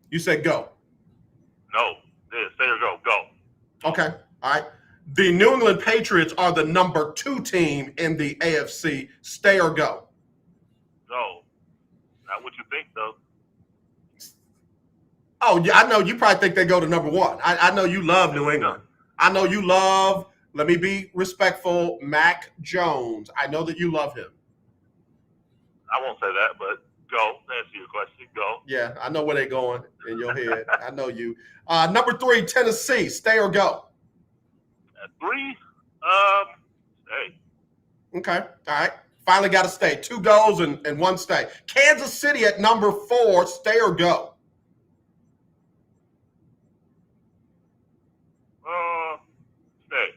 You said go. No. Yeah, stay or go. Go. Okay. All right. The New England Patriots are the number 2 team in the AFC. Stay or go? Go. Not what you think, though. Oh, yeah, I know you probably think they go to number 1. I know you love New England. I know you love, let me be respectful, Mac Jones. I know that you love him. I won't say that, but go. To answer your question, go. Yeah, I know where they're going in your head. I know you. Number 3, Tennessee. Stay or go? At 3, hey. Okay. All right. Finally got to stay. 2 goes and 1 stay. Kansas City at number 4, stay or go? Stay.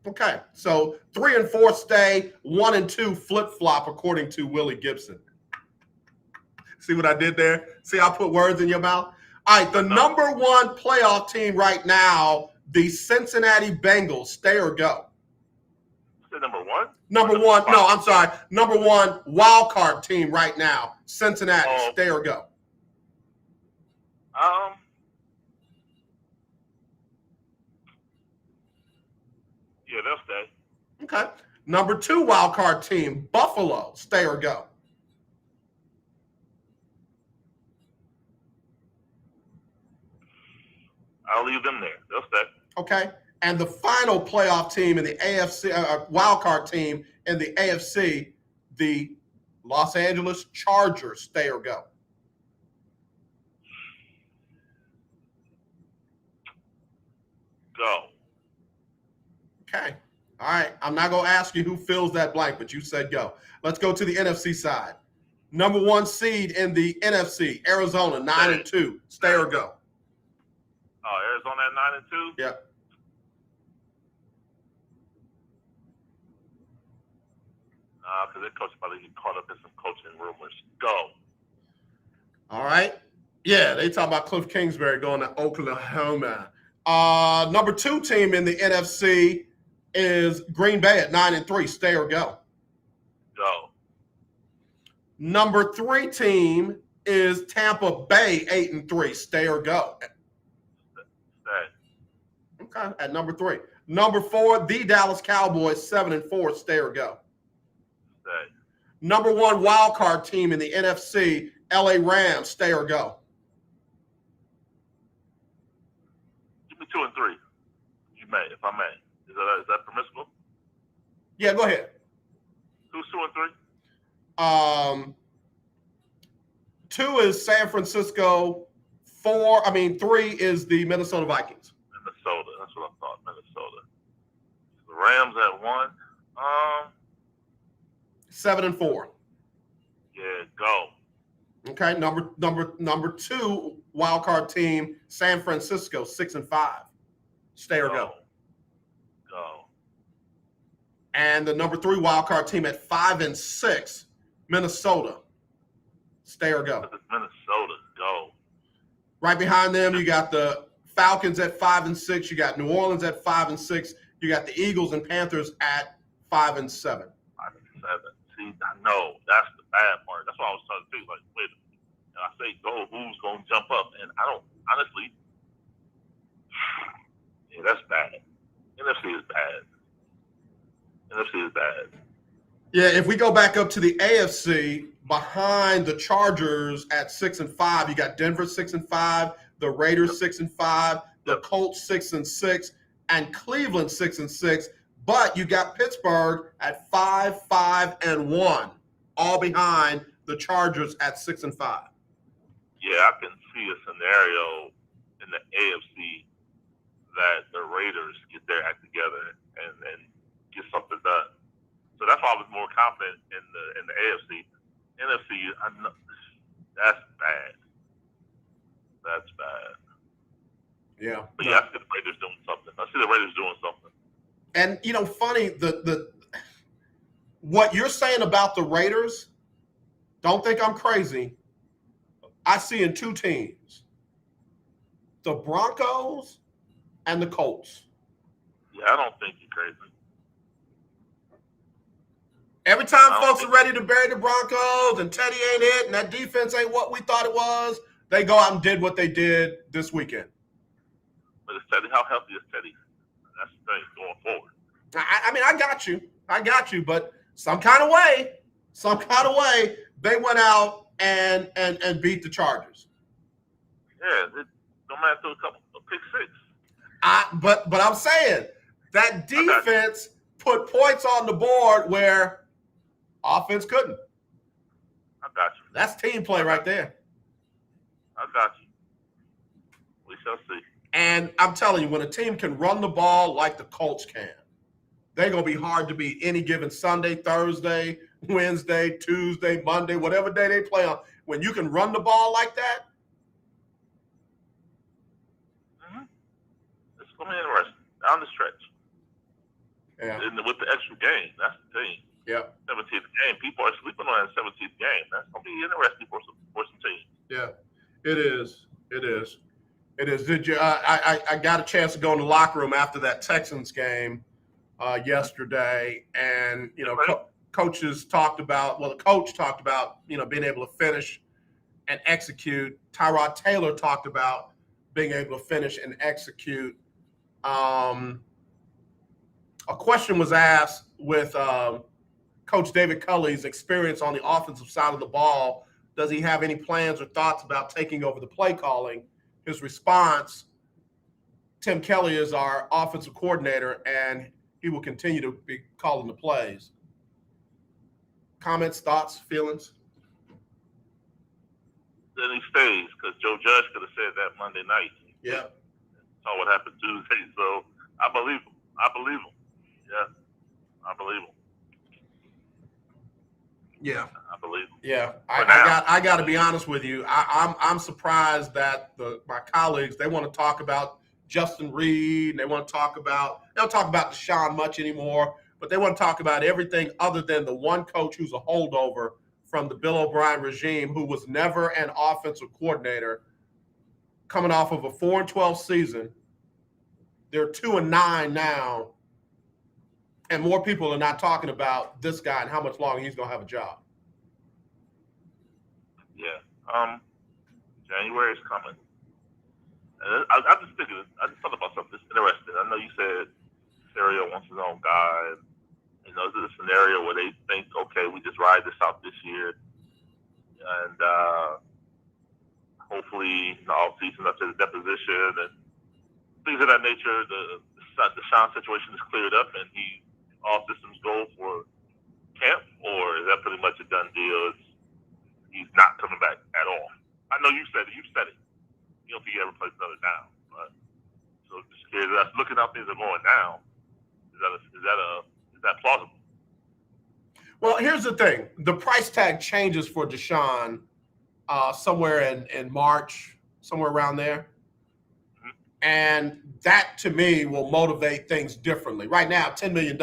Okay. So 3 and 4 stay, 1 and 2 flip-flop, according to Willie Gibson. See what I did there? See, I put words in your mouth? All right. The number 1 playoff team right now, the Cincinnati Bengals, stay or go? Say number 1? Number 1. No, I'm sorry. Number 1 wild card team right now, Cincinnati, stay or go? Yeah, they'll stay. Okay. Number 2 wild card team, Buffalo, stay or go? I'll leave them there. They'll stay. Okay. And the final playoff team in the AFC, wild card team in the AFC, the Los Angeles Chargers, stay or go? Go. Okay. All right. I'm not going to ask you who fills that blank, but you said go. Let's go to the NFC side. Number 1 seed in the NFC, Arizona, 9 and 2. Stay or go? Oh, Arizona at 9 and 2? Yep. Because their coach probably get caught up in some coaching rumors. Go. All right. Yeah, they talk about Cliff Kingsbury going to Oklahoma. Number 2 team in the NFC is Green Bay at 9 and 3. Stay or go? Go. Number 3 team is Tampa Bay, 8 and 3. Stay or go? Stay. Okay, at number 3. Number 4, the Dallas Cowboys, 7 and 4. Stay or go? Stay. Number 1 wild card team in the NFC, LA Rams. Stay or go? Give me 2 and 3. You may, if I may. Is that permissible? Yeah, go ahead. Who's 2 and 3? 2 is San Francisco. 3 is the Minnesota Vikings. Minnesota. That's what I thought. Minnesota. The Rams at 1. 7 and 4. Yeah, go. Okay, number 2 wild card team, San Francisco, 6 and 5. Stay or go? Go. And the number 3 wild card team at 5 and 6, Minnesota. Stay or go? Minnesota, go. Right behind them, you got the Falcons at 5 and 6. You got New Orleans at 5 and 6. You got the Eagles and Panthers at 5 and 7. 5 and 7. See, I know that's the bad part. That's what I was trying to do. Like, wait, and I say go, who's gonna jump up? And I don't honestly. Yeah, that's bad. NFC is bad. NFC is bad. Yeah, if we go back up to the AFC, behind the Chargers at 6 and 5, you got Denver 6 and 5, the Raiders 6 and 5, the Colts 6 and 6, and Cleveland 6 and 6. But you got Pittsburgh at 5, 5 and 1, all behind the Chargers at 6 and 5. Yeah, I can see a scenario in the AFC that the Raiders get their act together and get something done. So that's why I was more confident in the AFC. NFC, I know, that's bad. That's bad. Yeah. But yeah, I see the Raiders doing something. And funny, the what you're saying about the Raiders, don't think I'm crazy. I see in 2 teams, the Broncos and the Colts. Yeah, I don't think you're crazy. Every time folks are ready to bury the Broncos and Teddy ain't it and that defense ain't what we thought it was, they go out and did what they did this weekend. But is Teddy, how healthy is Teddy? That's the thing going forward. I got you, but some kind of way, they went out and beat the Chargers. Yeah, no matter through a pick 6. But I'm saying that defense put points on the board where offense couldn't. I got you. That's team play right there. I got you. We shall see. And I'm telling you, when a team can run the ball like the Colts can, they're going to be hard to beat any given Sunday, Thursday, Wednesday, Tuesday, Monday, whatever day they play on. When you can run the ball like that, it's going to be interesting down the stretch. yeah, And with the extra game, that's the thing. yeah, 17th game. People are sleeping on that 17th game. That's going to be interesting for some teams. yeah. It is. It is. It is. Did you? I got a chance to go in the locker room after that Texans game yesterday, and coaches talked about. Well, the coach talked about being able to finish and execute. Tyrod Taylor talked about being able to finish and execute. A question was asked with Coach David Culley's experience on the offensive side of the ball. Does he have any plans or thoughts about taking over the play calling? His response, Tim Kelly is our offensive coordinator, and he will continue to be calling the plays. Comments, thoughts, feelings? Then he stays because Joe Judge could have said that Monday night. Yeah. Saw what happened Tuesday, so I believe him. Yeah, I believe him. Yeah. I believe him. Yeah, I got to be honest with you. I'm surprised that my colleagues, they want to talk about Justin Reed, and they don't talk about Deshaun much anymore, but they want to talk about everything other than the one coach who's a holdover from the Bill O'Brien regime, who was never an offensive coordinator, coming off of a 4-12 season. They're 2-9 now, and more people are not talking about this guy and how much longer he's going to have a job. Yeah. January is coming. And I just figured, I just thought about something that's interesting. I know you said Caserio wants his own guy. Is it a scenario where they think, okay, we just ride this out this year, and hopefully in the offseason up to the deposition and things of that nature, the Sean situation is cleared up and all systems go for camp, or is that pretty much a done deal? He's not coming back at all. I know you said it. You said it. You don't think he ever plays another down. But so just curious. Looking how things are going now, is that plausible? Well, here's the thing: the price tag changes for Deshaun somewhere in March, somewhere around there, and that to me will motivate things differently. Right now, $10 million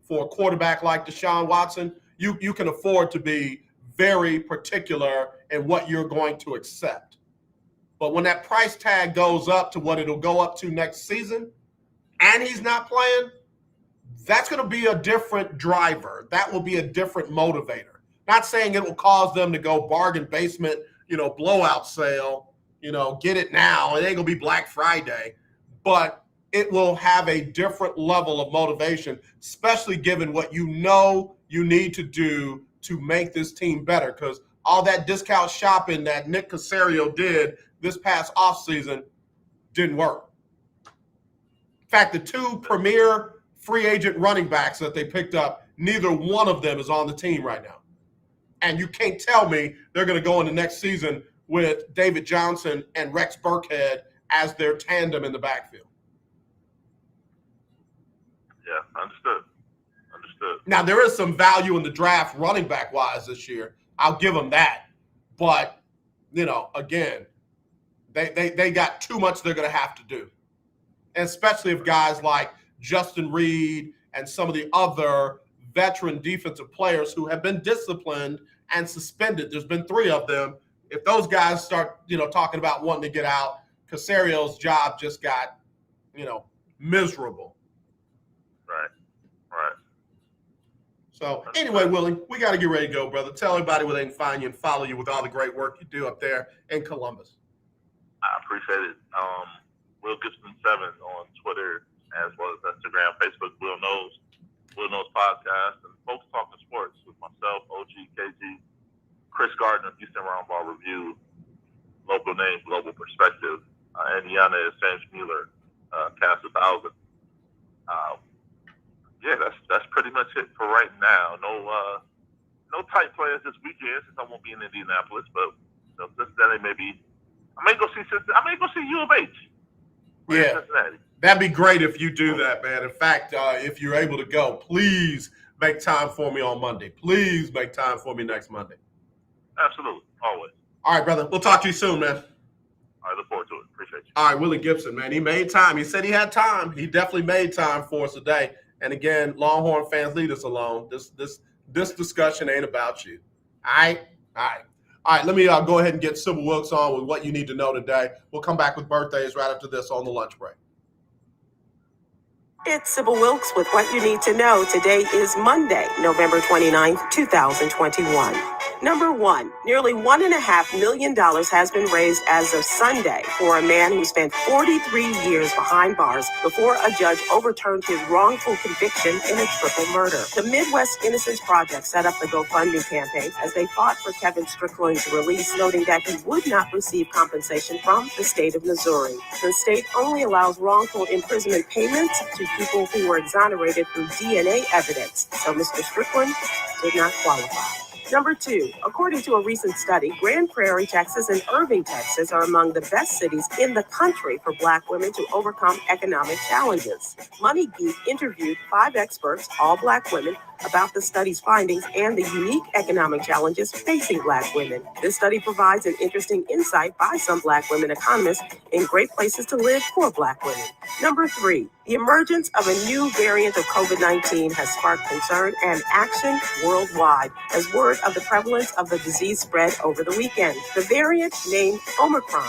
for a quarterback like Deshaun Watson, you can afford to be very particular in what you're going to accept. But when that price tag goes up to what it'll go up to next season, and he's not playing, that's going to be a different driver. That will be a different motivator. Not saying it will cause them to go bargain basement, blowout sale, get it now. It ain't going to be Black Friday. But it will have a different level of motivation, especially given what you need to do to make this team better, because all that discount shopping that Nick Caserio did this past offseason didn't work. In fact, the two premier free agent running backs that they picked up, neither one of them is on the team right now. And you can't tell me they're going to go into next season with David Johnson and Rex Burkhead as their tandem in the backfield. Yeah, understood. Now, there is some value in the draft running back wise this year. I'll give them that. But, again, they got too much they're going to have to do. And especially if guys like Justin Reed and some of the other veteran defensive players who have been disciplined and suspended, there's been 3 of them. If those guys start, talking about wanting to get out, Caserio's job just got, miserable. Right. So anyway, Willie, we got to get ready to go, brother. Tell everybody where they can find you and follow you with all the great work you do up there in Columbus. I appreciate it. Will Gibson 7 on Twitter as well as Instagram, Facebook, Will Knows Podcast, and Folks Talking Sports with myself, OG, KG, Chris Gardner, Houston Roundball Review, Local Name, Global Perspective, Indiana is James Mueller, Cast 1000. Yeah, that's pretty much it for right now. No tight players this weekend since I won't be in Indianapolis, but Cincinnati maybe. I may go see U of H. Yeah. Cincinnati. That'd be great if you do that, man. In fact, if you're able to go, please make time for me on Monday. Please make time for me next Monday. Absolutely, always. All right, brother. We'll talk to you soon, man. I look forward to it. Appreciate you. All right, Willie Gibson, man. He made time. He said he had time. He definitely made time for us today. And again, Longhorn fans, leave us alone. This discussion ain't about you. All right? All right, let me go ahead and get Sybil Wilkes on with what you need to know today. We'll come back with birthdays right after this on the lunch break. It's Sybil Wilkes with what you need to know. Today is Monday, November 29th, 2021. Number one, nearly $1.5 million has been raised as of Sunday for a man who spent 43 years behind bars before a judge overturned his wrongful conviction in a triple murder. The Midwest Innocence Project set up the GoFundMe campaign as they fought for Kevin Strickland's release, noting that he would not receive compensation from the state of Missouri. The state only allows wrongful imprisonment payments to people who were exonerated through DNA evidence, so Mr. Strickland did not qualify. Number two, according to a recent study, Grand Prairie, Texas and Irving, Texas are among the best cities in the country for Black women to overcome economic challenges. Money Geek interviewed 5 experts, all Black women, about the study's findings and the unique economic challenges facing Black women. This study provides an interesting insight by some Black women economists in great places to live for Black women. Number three, the emergence of a new variant of COVID-19 has sparked concern and action worldwide as word of the prevalence of the disease spread over the weekend. The variant, named Omicron,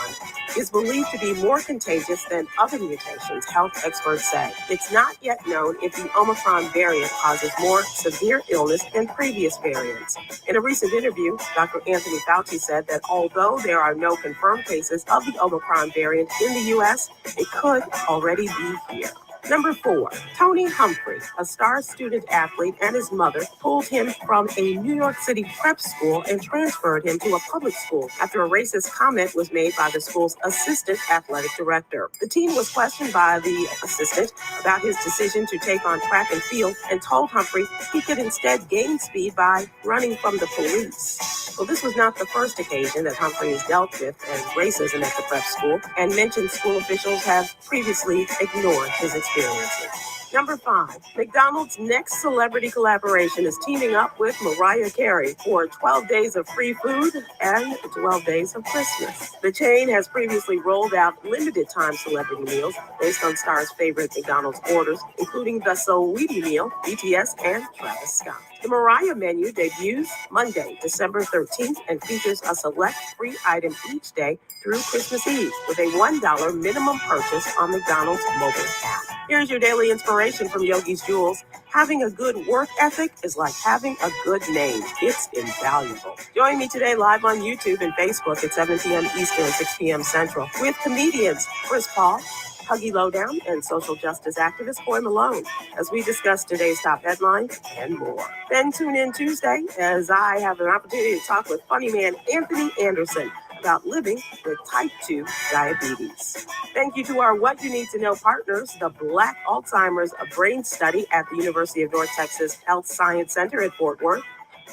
is believed to be more contagious than other mutations, health experts say. It's not yet known if the Omicron variant causes more severe illness than previous variants. In a recent interview, Dr. Anthony Fauci said that although there are no confirmed cases of the Omicron variant in the U.S., it could already be here. Number four, Tony Humphrey, a star student athlete, and his mother pulled him from a New York City prep school and transferred him to a public school after a racist comment was made by the school's assistant athletic director. The teen was questioned by the assistant about his decision to take on track and field and told Humphrey he could instead gain speed by running from the police. Well, this was not the first occasion that Humphrey has dealt with racism at the prep school, and mentioned school officials have previously ignored his experiences. Number five, McDonald's next celebrity collaboration is teaming up with Mariah Carey for 12 days of free food and 12 days of Christmas. The chain has previously rolled out limited time celebrity meals based on stars' favorite McDonald's orders, including the Saweetie meal, BTS, and Travis Scott. The Mariah menu debuts Monday, December 13th, and features a select free item each day through Christmas Eve with a $1 minimum purchase on McDonald's mobile app. Here's your daily inspiration from Yogi's Jewels. Having a good work ethic is like having a good name. It's invaluable. Join me today live on YouTube and Facebook at 7 p.m. Eastern, 6 p.m. Central with comedians Chris Paul, Huggy Lowdown, and social justice activist Coy Malone as we discuss today's top headlines and more. Then tune in Tuesday as I have an opportunity to talk with funny man Anthony Anderson about living with type 2 diabetes. Thank you to our What You Need to Know partners, the Black Alzheimer's Brain Study at the University of North Texas Health Science Center at Fort Worth,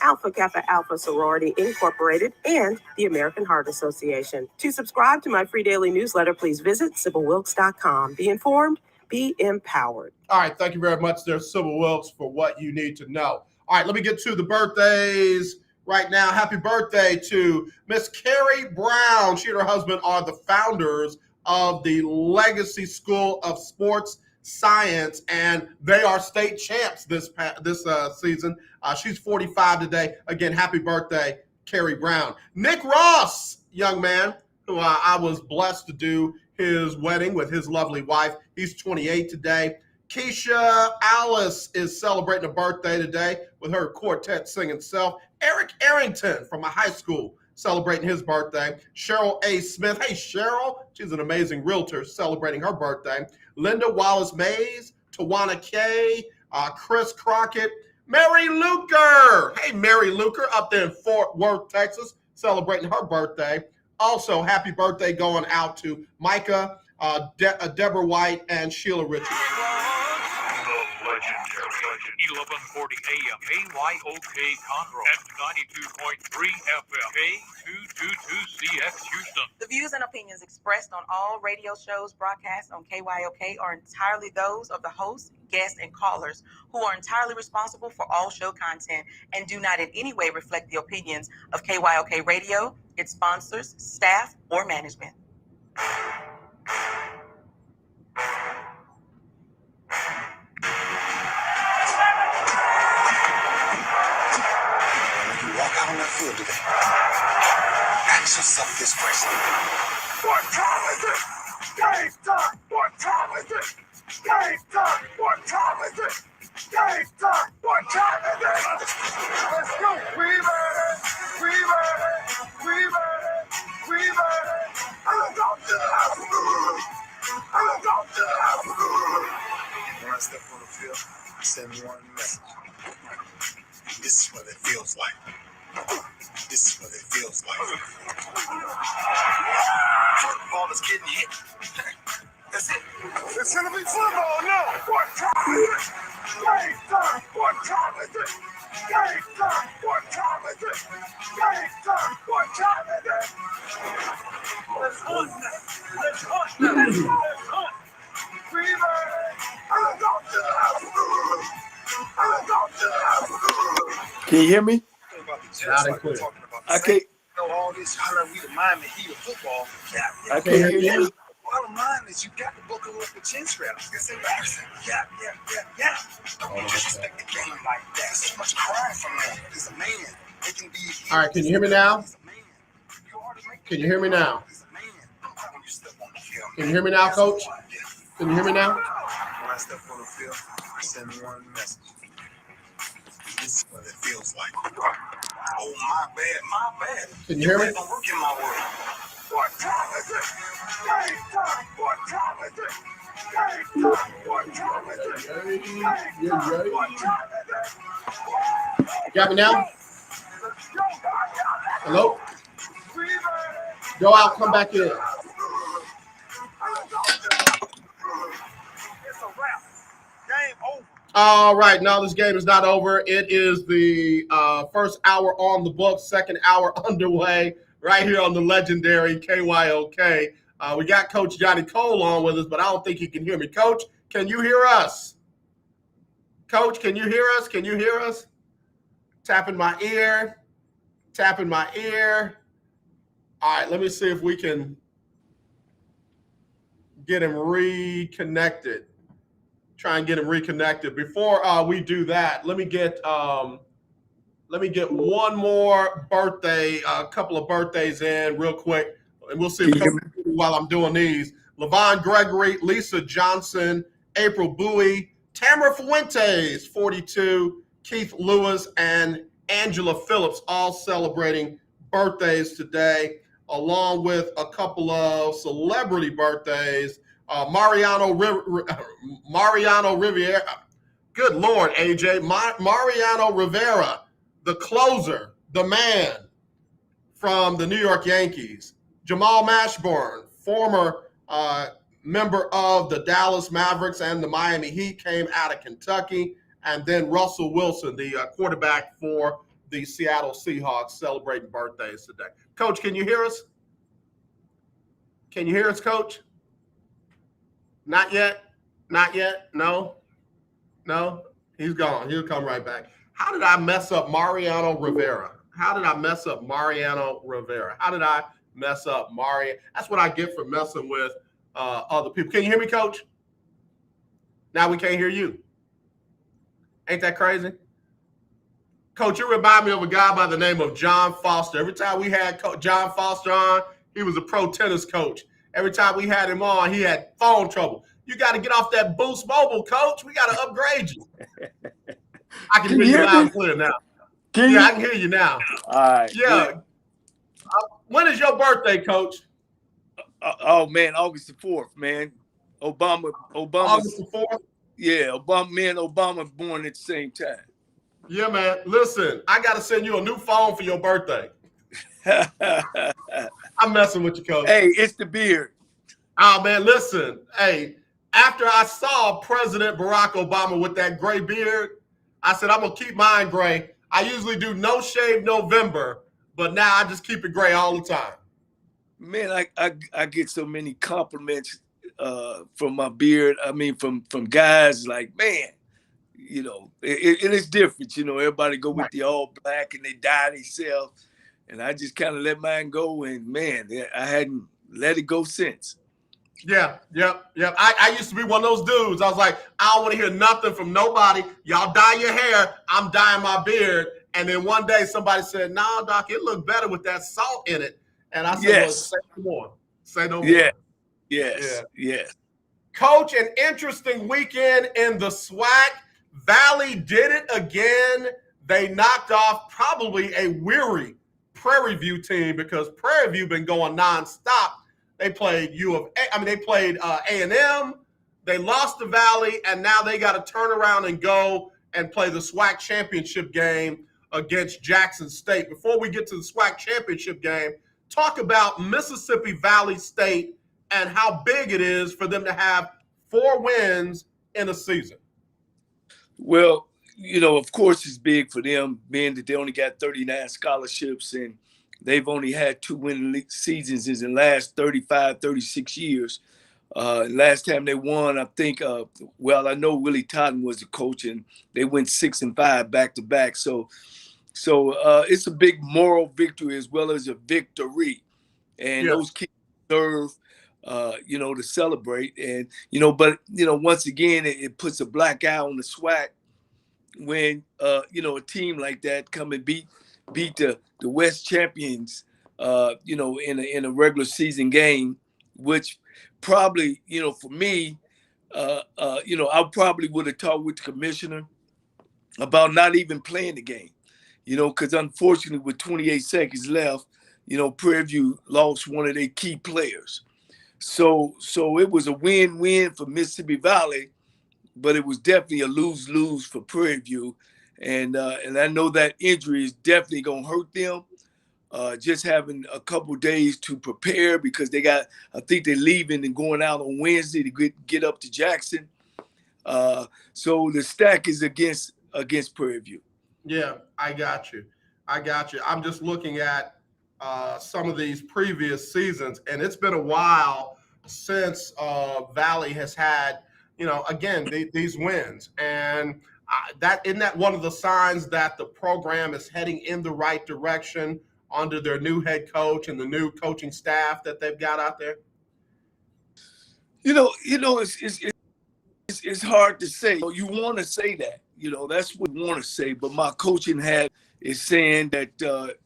Alpha Kappa Alpha Sorority Incorporated, and the American Heart Association. To subscribe to my free daily newsletter, please visit SybilWilkes.com. Be informed, be empowered. All right, thank you very much there, Sybil Wilkes, for what you need to know. All right, let me get to the birthdays right now. Happy birthday to Miss Carrie Brown. She and her husband are the founders of the Legacy School of Sports Science, and they are state champs this season. She's 45 today. Again, happy birthday, Carrie Brown. Nick Ross, young man, who I was blessed to do his wedding with his lovely wife. He's 28 today. Keisha Alice is celebrating a birthday today with her quartet singing self. Eric Arrington from a high school celebrating his birthday. Cheryl A. Smith. Hey, Cheryl. She's an amazing realtor celebrating her birthday. Linda Wallace Mays. Tawana Kay. Chris Crockett. Mary Luker. Hey, Mary Luker up there in Fort Worth, Texas, celebrating her birthday. Also, happy birthday going out to Micah, Deborah White, and Sheila Richards. The legendary 1140 AM, KYOK Conroe, and 92.3 FM, K222CX Houston. The views and opinions expressed on all radio shows broadcast on KYOK are entirely those of the host, guests, and callers, who are entirely responsible for all show content and do not in any way reflect the opinions of KYOK Radio, its sponsors, staff, or management. When you walk out on that field today, ask yourself this question. What time is it? Game time! What time is it? Game time! What time is it? Game time! What time is it? Let's go! We ready! We ready! We ready! We ready! I'm going to the house! I'm going to the house! When I step on the field, I send one message. This is what it feels like. This is what it feels like. Football is getting hit. That's it. It's gonna be football now. What time is it? Game time. What time is it? Game time. What time is it? Game time. What time is it? Let's hunt now. Let's hunt now. Let's hunt. We ready? I'm going to the house. I'm going to the house. Can you hear me? Loud and clear. I can't. All this hollering we the Miami Heat of football. I can't hear you. Bottom line is you got to buckle up the chin straps. It's embarrassing. Yeah. Don't disrespect the game like that. So much crying from them. He's a man. They can be. All right, can you hear me now? Can you hear me now? Can you hear me now, Coach? Can you hear me now? When I step on the field, I send one message. This is what it feels like. Oh, my bad. Can you hear me? I'm working my way. What time is it? Game time. What time is it? Game time. What time is it? Game time. What time is it? You got me now? Let's go. Hello? We ready? Go out, come back in. It's a wrap. Game over. All right, no, this game is not over. It is the first hour on the books, second hour underway right here on the legendary KYOK. We got Coach Johnny Cole on with us, but I don't think he can hear me. Coach, can you hear us? Coach, can you hear us? Can you hear us? Tapping my ear. Tapping my ear. All right, let me see if we can get him reconnected. Try and get him reconnected. Before we do that, let me get one more birthday, a couple of birthdays in real quick, and we'll see while I'm doing these. Levon Gregory, Lisa Johnson, April Bowie, Tamara Fuentes, 42, Keith Lewis, and Angela Phillips, all celebrating birthdays today, along with a couple of celebrity birthdays. Mariano Rivera. Good Lord, AJ. Mariano Rivera, the closer, the man from the New York Yankees. Jamal Mashburn, former member of the Dallas Mavericks and the Miami Heat, came out of Kentucky. And then Russell Wilson, the quarterback for the Seattle Seahawks, celebrating birthdays today. Coach, can you hear us? Can you hear us, Coach? Not yet. Not yet. No. He's gone. He'll come right back. How did I mess up Mariano Rivera? How did I mess up Mariano Rivera? How did I mess up Mario? That's what I get for messing with other people. Can you hear me, Coach? Now we can't hear you. Ain't that crazy? Coach, you remind me of a guy by the name of John Foster. Every time we had John Foster on, he was a pro tennis coach. Every time we had him on, he had phone trouble. You got to get off that Boost Mobile, Coach. We got to upgrade you. I can hear you loud and clear now. I can hear you now. All right. Yeah. When is your birthday, Coach? Oh man, August the 4th, man. Obama. August the 4th? Yeah, me and Obama born at the same time. Yeah, man. Listen, I got to send you a new phone for your birthday. I'm messing with you, Coach. Hey, it's the beard. Oh, man, listen. Hey, after I saw President Barack Obama with that gray beard, I said, I'm going to keep mine gray. I usually do no shave November, but now I just keep it gray all the time. Man, I get so many compliments from my beard. I mean, from guys like, man, you know, and it's different. You know, everybody go with the all black and they dye themselves. And I just kind of let mine go. And, man, I hadn't let it go since. Yeah. I used to be one of those dudes. I was like, I don't want to hear nothing from nobody. Y'all dye your hair. I'm dyeing my beard. And then one day somebody said, nah, Doc, it looked better with that salt in it. And I said, yes. Well, say no more. Say no yeah. more. Yes. Coach, an interesting weekend in the SWAC. Valley did it again. They knocked off probably a weary Prairie View team because Prairie View been going nonstop. They played they played A&M. They lost to Valley, and now they got to turn around and go and play the SWAC championship game against Jackson State. Before we get to the SWAC championship game, talk about Mississippi Valley State and how big it is for them to have 4 wins in a season. Well, you know, of course it's big for them, being that they only got 39 scholarships and they've only had 2 winning seasons in the last 35, 36 years. Last time they won, I think, I know Willie Totten was the coach, and they went 6-5 back-to-back. So it's a big moral victory as well as a victory. And those kids deserve, to celebrate. And, but, once again, it puts a black eye on the SWAC when, a team like that come and beat the West champions, in a regular season game, which probably, for me, I probably would have talked with the commissioner about not even playing the game, because unfortunately with 28 seconds left, Prairie View lost one of their key players. So it was a win-win for Mississippi Valley, but it was definitely a lose-lose for Prairie View. And I know that injury is definitely going to hurt them. Just having a couple days to prepare because I think they're leaving and going out on Wednesday to get up to Jackson. So the stack is against Prairie View. Yeah, I got you. I'm just looking at some of these previous seasons, and it's been a while since Valley has had, these wins. And isn't that one of the signs that the program is heading in the right direction under their new head coach and the new coaching staff that they've got out there? It's hard to say. You want to say that, that's what you want to say. But my coaching hat is saying that,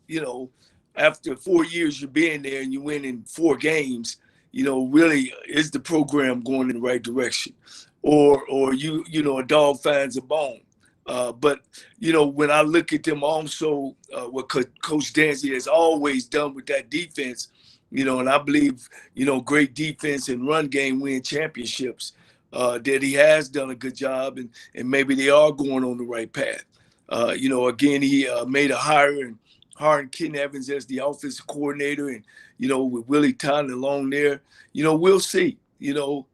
after 4 years you're being there and you win in 4 games, really is the program going in the right direction, or a dog finds a bone. But when I look at them also, what Coach Dancy has always done with that defense, and I believe, great defense and run game win championships, that he has done a good job, and maybe they are going on the right path. Again, he made a hire and hiring Ken Evans as the offensive coordinator, and, with Willie Totten along there, we'll see, we'll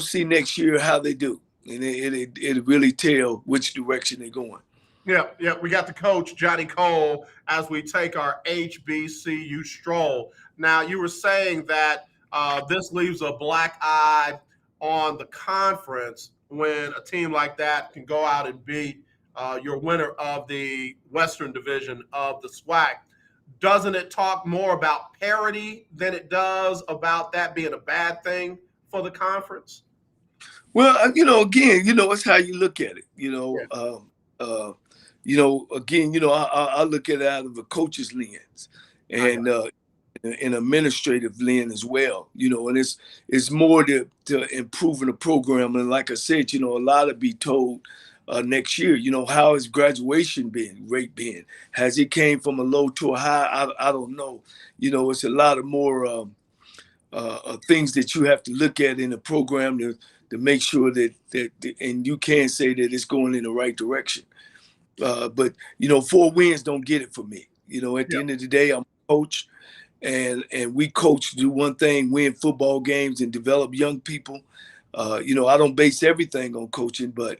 see next year how they do. And it really tell which direction they're going. Yeah. We got the coach, Johnny Cole, as we take our HBCU stroll. Now, you were saying that this leaves a black eye on the conference when a team like that can go out and beat your winner of the Western Division of the SWAC. Doesn't it talk more about parity than it does about that being a bad thing for the conference? Well, again, it's how you look at it. Again, I look at it out of a coach's lens and an administrative lens as well. And it's more to improving the program. And like I said, a lot to be told next year. How has graduation rate been? Has it came from a low to a high? I don't know. It's a lot of more things that you have to look at in the program to make sure that and you can say that it's going in the right direction. But 4 wins don't get it for me. At the end of the day, I'm a coach, and we coach to do one thing: win football games and develop young people. I don't base everything on coaching, but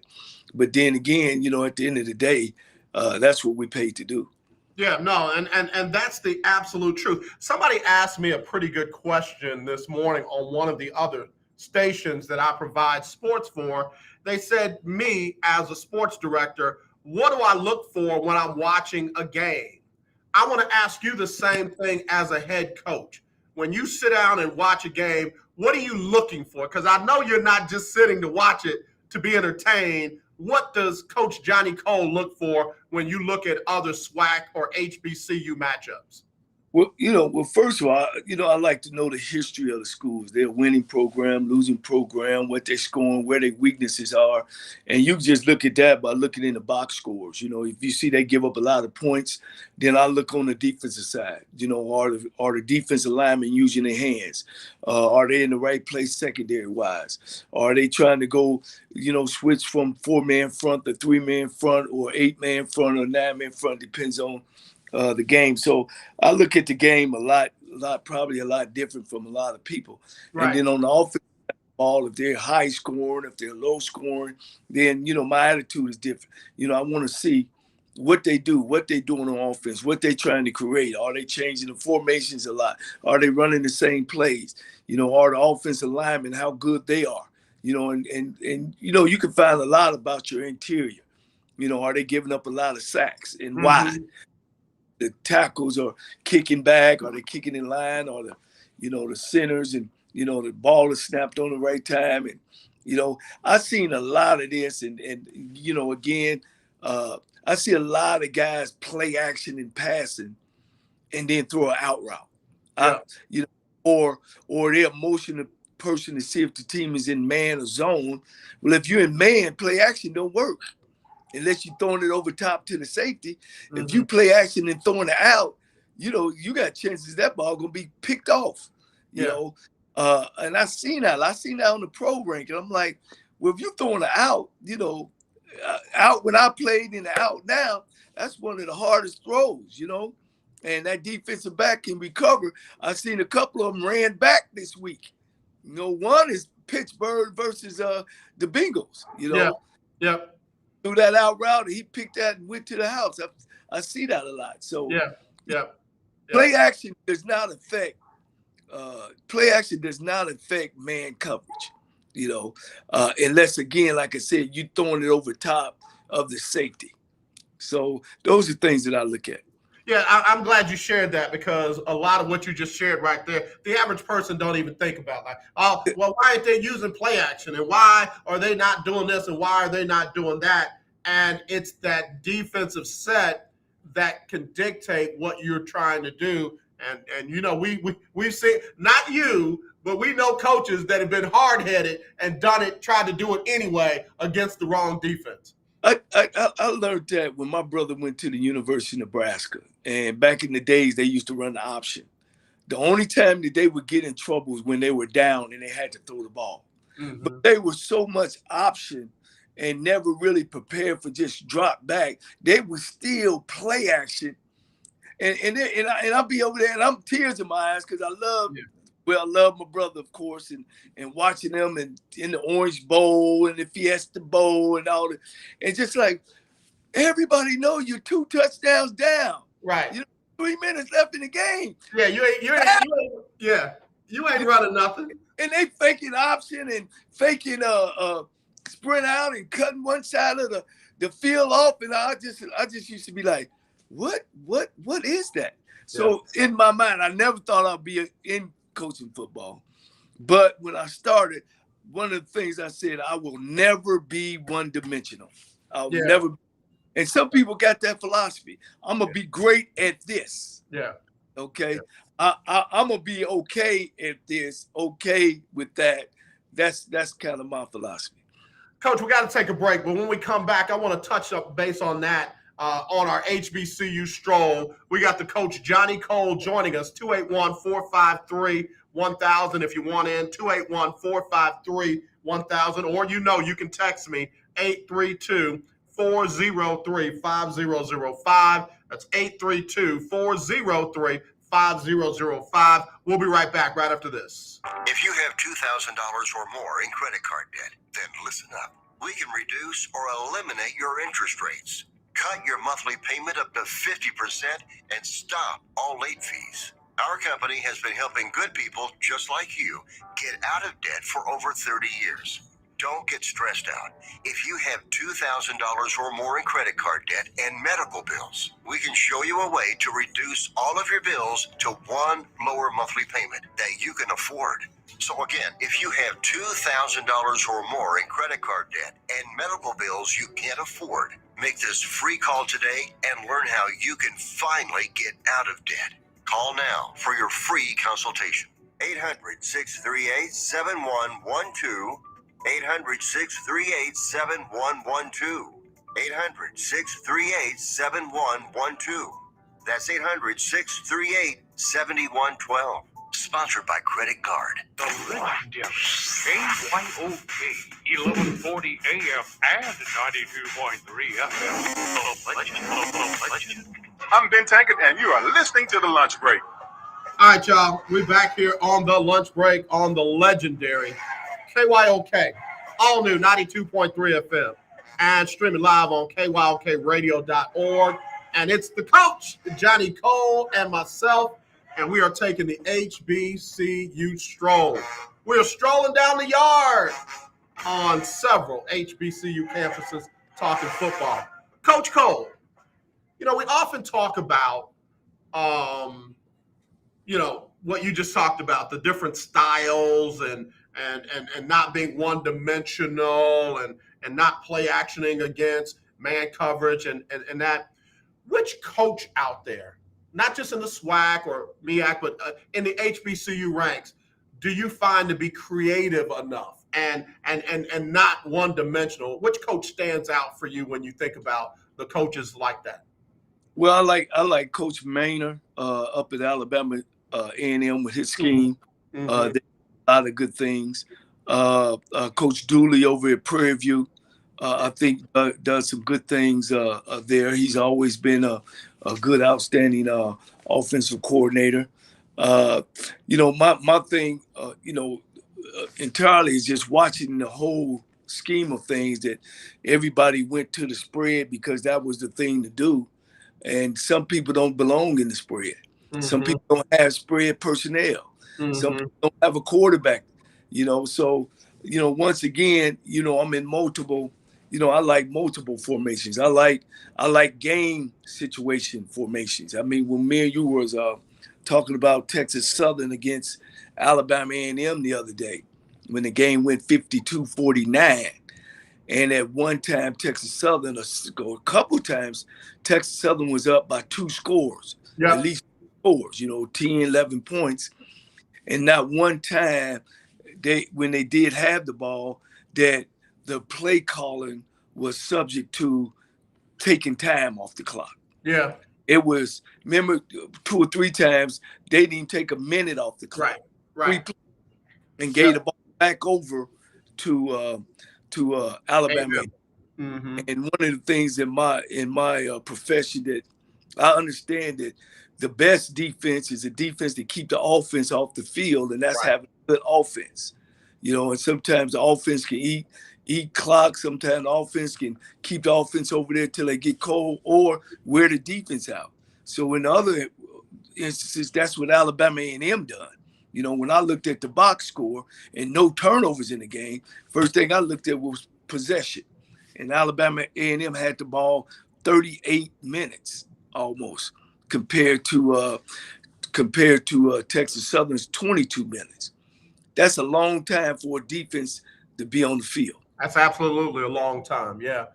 But then again, you know, at the end of the day, that's what we paid to do. Yeah, no, and that's the absolute truth. Somebody asked me a pretty good question this morning on one of the other stations that I provide sports for. They said, me as a sports director, what do I look for when I'm watching a game? I want to ask you the same thing as a head coach. When you sit down and watch a game, what are you looking for? Because I know you're not just sitting to watch it to be entertained. What does Coach Johnny Cole look for when you look at other SWAC or HBCU matchups? Well, first of all, I like to know the history of the schools, their winning program, losing program, what they're scoring, where their weaknesses are. And you just look at that by looking in the box scores. If you see they give up a lot of points, then I look on the defensive side. Are the defensive linemen using their hands? Are they in the right place secondary-wise? Are they trying to go, switch from 4-man front to 3-man front or 8-man front or 9-man front, depends on the game. So I look at the game probably a lot different from a lot of people. Right. And then on the offensive ball, if they're high scoring, if they're low scoring, then, my attitude is different. I want to see what they do, what they're doing on offense, what they're trying to create. Are they changing the formations a lot? Are they running the same plays? Are the offensive linemen, how good they are? And you can find a lot about your interior. Are they giving up a lot of sacks and why? The tackles are kicking back, are they kicking in line, or the centers, and the ball is snapped on the right time. And I've seen a lot of this, and again, I see a lot of guys play action and passing and then throw an out route. Yeah. Or they're motion the person to see if the team is in man or zone. Well, if you're in man, play action don't work unless you're throwing it over top to the safety. Mm-hmm. If you play action and throwing it out, you got chances that ball gonna be picked off. And I seen that. I seen that on the pro rank, and I'm like, well, if you throwing it out, out when I played in the out now, that's one of the hardest throws, and that defensive back can recover. I've seen a couple of them ran back this week. One is Pittsburgh versus the Bengals. Yeah. Threw that out route, and he picked that and went to the house. I see that a lot. So play action does not affect man coverage. Unless, again, like I said, you throwing it over top of the safety. So those are things that I look at. Yeah, I'm glad you shared that, because a lot of what you just shared right there, the average person don't even think about. Like, why aren't they using play action? And why are they not doing this? And why are they not doing that? And it's that defensive set that can dictate what you're trying to do. And we've seen, not you, but we know coaches that have been hard-headed and tried to do it anyway against the wrong defense. I learned that when my brother went to the University of Nebraska, and back in the days, they used to run the option. The only time that they would get in trouble was when they were down and they had to throw the ball. Mm-hmm. But they were so much option and never really prepared for just drop back. They would still play action. And I'll be over there, and I'm tears in my eyes because I love my brother, of course, and watching them and in the Orange Bowl and the Fiesta Bowl and all that. And just like, everybody know you're 2 touchdowns down. Right. 3 minutes left in the game. Yeah, you ain't running nothing. And they faking option and faking sprint out and cutting one side of the field off. And I just used to be like, what is that? So in my mind, I never thought I'd be in coaching football. But when I started, one of the things I said, I will never be one-dimensional. I'll never. And some people got that philosophy. I'm going to be great at this. Yeah. Okay. Yeah. I'm going to be okay at this, okay with that. That's kind of my philosophy. Coach, we got to take a break. But when we come back, I want to touch up base on that. On our HBCU stroll, we got the coach Johnny Cole joining us. 281-453-1000 if you want in. 281-453-1000, or you can text me 832-403-5005. That's 832-403-5005. We'll be right back right after this. If you have $2,000 or more in credit card debt, then listen up. we can reduce or eliminate your interest rates. Cut your monthly payment up to 50% and stop all late fees. Our company has been helping good people just like you get out of debt for over 30 years. Don't get stressed out. If you have $2,000 or more in credit card debt and medical bills, we can show you a way to reduce all of your bills to one lower monthly payment that you can afford. So again, if you have $2,000 or more in credit card debt and medical bills you can't afford, make this free call today and learn how you can finally get out of debt. Call now for your free consultation. 800-638-7112. 800-638-7112. 800-638-7112. That's 800-638-7112. Sponsored by Credit Card. The legendary KYOK 1140 AM and 92.3 FM. I'm Ben Tankard, and you are listening to The Lunch Break. All right, y'all. We're back here on the lunch break on the legendary KYOK, all new 92.3 FM, and streaming live on KYOKradio.org. And it's the coach, Johnny Cole, and myself, and we are taking the HBCU stroll. We are strolling down the yard on several HBCU campuses talking football. Coach Cole, you know, we often talk about, you know, what you just talked about, the different styles and not being one-dimensional and not play actioning against man coverage and that. Which coach out there, not just in the SWAC or MEAC, but in the HBCU ranks, do you find to be creative enough and not one-dimensional? Which coach stands out for you when you think about the coaches like that? Well, I like Coach Maynard up at Alabama A&M with his scheme. Mm-hmm. A lot of good things. Coach Dooley over at Prairie View, I think does some good things there. He's always been a good, outstanding offensive coordinator. You know, my thing, you know, entirely is just watching the whole scheme of things, that everybody went to the spread because that was the thing to do. And some people don't belong in the spread. Mm-hmm. Some people don't have spread personnel. Mm-hmm. Some people don't have a quarterback, you know. So, you know, once again, you know, I'm in multiple, you know, I like multiple formations. I like game situation formations. I mean, when me and you was talking about Texas Southern against Alabama A&M the other day, when the game went 52-49. And at one time, Texas Southern, a couple times, Texas Southern was up by 2 scores, at least scores, you know, 10, 11 points. And not one time, when they did have the ball, that the play calling was subject to taking time off the clock. Yeah. It was, remember, 2 or 3 times, they didn't take a minute off the clock. Right. And gave the ball back over to Alabama. Mm-hmm. And one of the things in my profession that I understand, that the best defense is a defense that keep the offense off the field, and that's having a good offense. You know, and sometimes the offense can eat clock. Sometimes the offense can keep the offense over there till they get cold, or wear the defense out. So in other instances, that's what Alabama A&M done. You know, when I looked at the box score and no turnovers in the game, first thing I looked at was possession. And Alabama A&M had the ball 38 minutes almost, compared to Texas Southern's 22 minutes. That's a long time for a defense to be on the field. That's absolutely a long time. Yeah.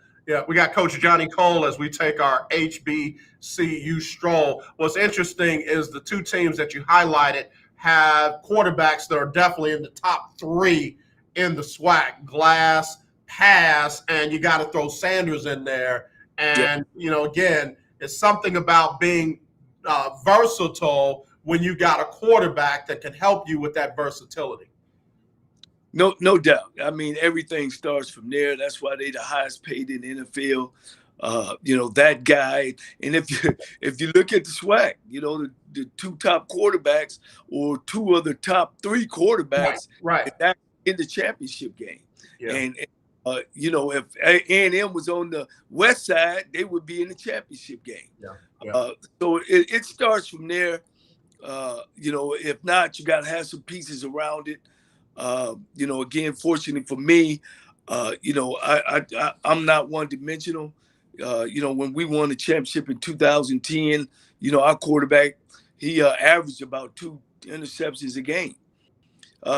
We got Coach Johnny Cole as we take our HBCU stroll. What's interesting is the 2 teams that you highlighted have quarterbacks that are definitely in the top 3 in the SWAC: Glass, Pass, and you got to throw Sanders in there. And, you know, again, it's something about being versatile when you got a quarterback that can help you with that versatility. No doubt. I mean, everything starts from there. That's why they're the highest paid in the NFL. You know, that guy. And if you look at the SWAC, you know, the 2 top quarterbacks or 2 of the top 3 quarterbacks right. in the championship game. Yeah. And You know, if A&M was on the west side, they would be in the championship game. So it starts from there. You know, if not, you got to have some pieces around it. You know, again, fortunately for me, you know, I'm not one-dimensional. You know, when we won the championship in 2010, you know, our quarterback, he averaged about 2 interceptions a game.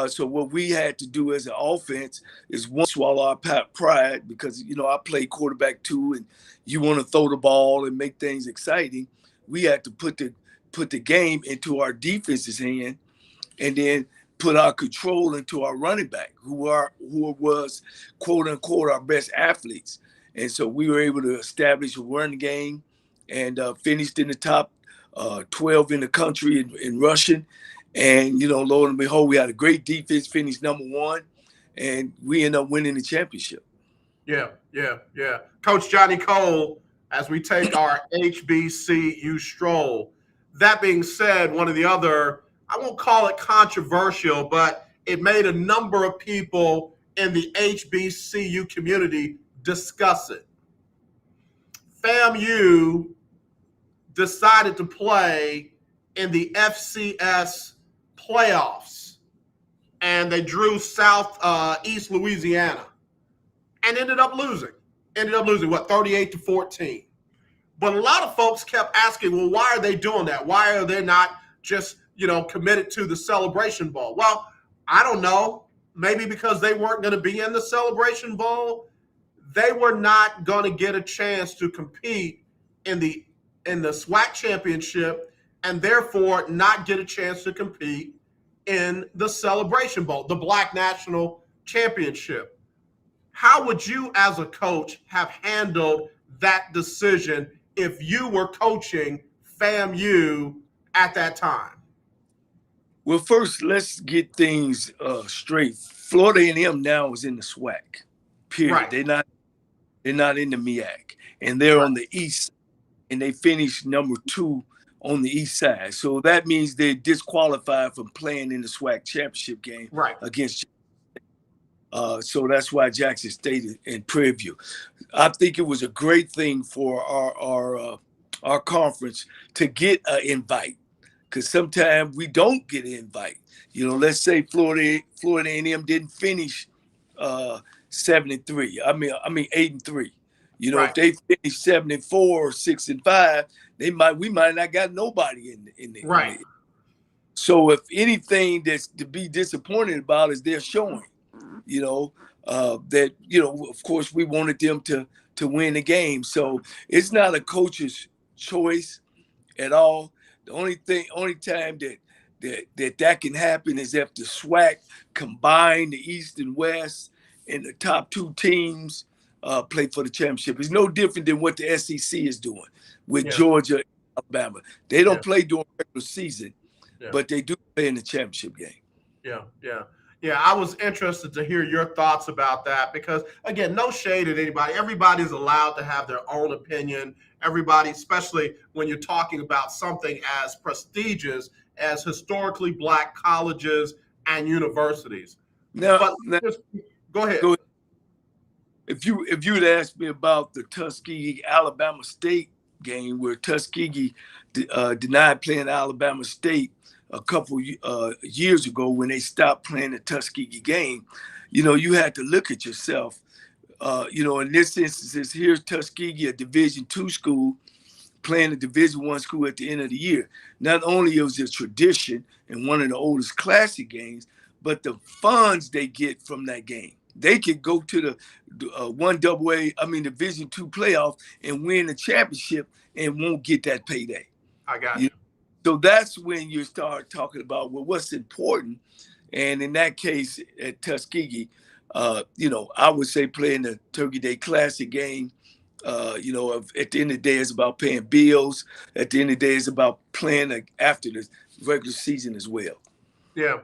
So what we had to do as an offense is one, swallow our pride, because, you know, I play quarterback too, and you want to throw the ball and make things exciting. We had to put the game into our defense's hand, and then put our control into our running back, who was quote unquote our best athletes. And so we were able to establish a run game and finished in the top 12 in the country in rushing. And, you know, lo and behold, we had a great defense, finished number 1, and we ended up winning the championship. Yeah. Coach Johnny Cole, as we take our HBCU stroll. That being said, one of the other, I won't call it controversial, but it made a number of people in the HBCU community discuss it. FAMU decided to play in the FCS playoffs, and they drew Southeast Louisiana and ended up losing. What, 38-14? But a lot of folks kept asking, well, why are they doing that? Why are they not just, you know, committed to the Celebration Bowl? Well, I don't know. Maybe because they weren't going to be in the Celebration Bowl. They were not going to get a chance to compete in the SWAC championship, and therefore not get a chance to compete in the Celebration Bowl, the Black National Championship. How would you as a coach have handled that decision if you were coaching FAMU at that time? Well, first, let's get things straight. Florida A&M now is in the SWAC, period. Right. They're not in the MEAC, and they're on the east, and they finished number 2 on the east side. So that means they're disqualified from playing in the SWAC championship game against. So that's why Jackson State in Prairie View. I think it was a great thing for our conference to get an invite, because sometimes we don't get an invite. You know, let's say Florida A&M didn't finish 7-3. I mean 8-3. You know, if they finish 7-4 or 6-5, we might not got nobody in there. Right. So if anything that's to be disappointed about is they're showing, you know, that, you know, of course we wanted them to win the game. So it's not a coach's choice at all. The only time that can happen is if the SWAC combine the East and West, and the top 2 teams play for the championship. It's no different than what the SEC is doing with Georgia and Alabama. They don't play during regular season, but they do play in the championship game. Yeah, I was interested to hear your thoughts about that because, again, no shade at anybody. Everybody's allowed to have their own opinion. Everybody, especially when you're talking about something as prestigious as historically Black colleges and universities. Now, go ahead. If you had asked me about the Tuskegee Alabama State game, where Tuskegee denied playing Alabama State a couple years ago when they stopped playing the Tuskegee game, you know, you had to look at yourself. You know, in this instance, here's Tuskegee, a Division II school, playing a Division I school at the end of the year. Not only was it a tradition and one of the oldest classic games, but the funds they get from that game. They could go to the Division II playoff and win the championship and won't get that payday. I got you. So that's when you start talking about, well, what's important. And in that case, at Tuskegee, you know, I would say playing the Turkey Day Classic game, you know, at the end of the day, it's about paying bills. At the end of the day, it's about playing after the regular season as well. Yeah,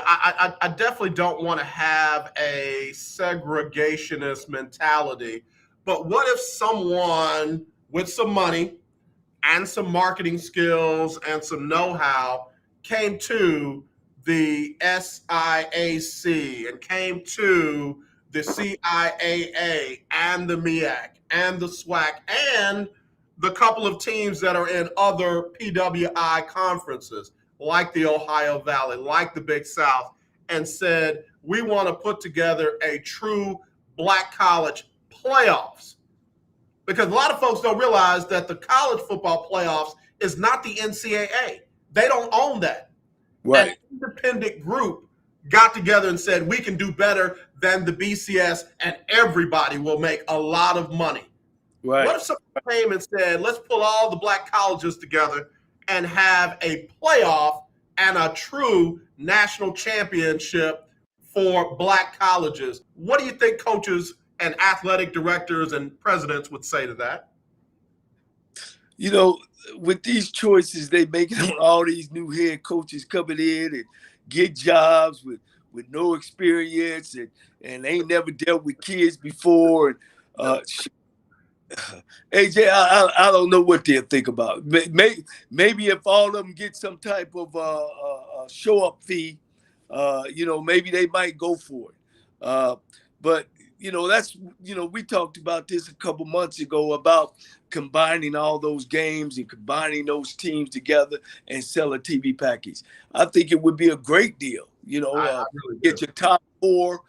I definitely don't want to have a segregationist mentality. But what if someone with some money and some marketing skills and some know-how came to the SIAC and came to the CIAA and the MEAC and the SWAC and the couple of teams that are in other PWI conferences, like the Ohio Valley, like the Big South, and said, we want to put together a true black college playoffs. Because a lot of folks don't realize that the college football playoffs is not the NCAA. They don't own that. Right. An independent group got together and said, we can do better than the BCS and everybody will make a lot of money. Right. What if someone came and said, let's pull all the black colleges together and have a playoff and a true national championship for black colleges? What do you think coaches and athletic directors and presidents would say to that? You know, with these choices they making on all these new head coaches coming in and get jobs with no experience and ain't never dealt with kids before. And AJ, I don't know what they'll think about. Maybe if all of them get some type of show-up fee, maybe they might go for it. But that's, we talked about this a couple months ago about combining all those games and combining those teams together and sell a TV package. I think it would be a great deal, really get your top 4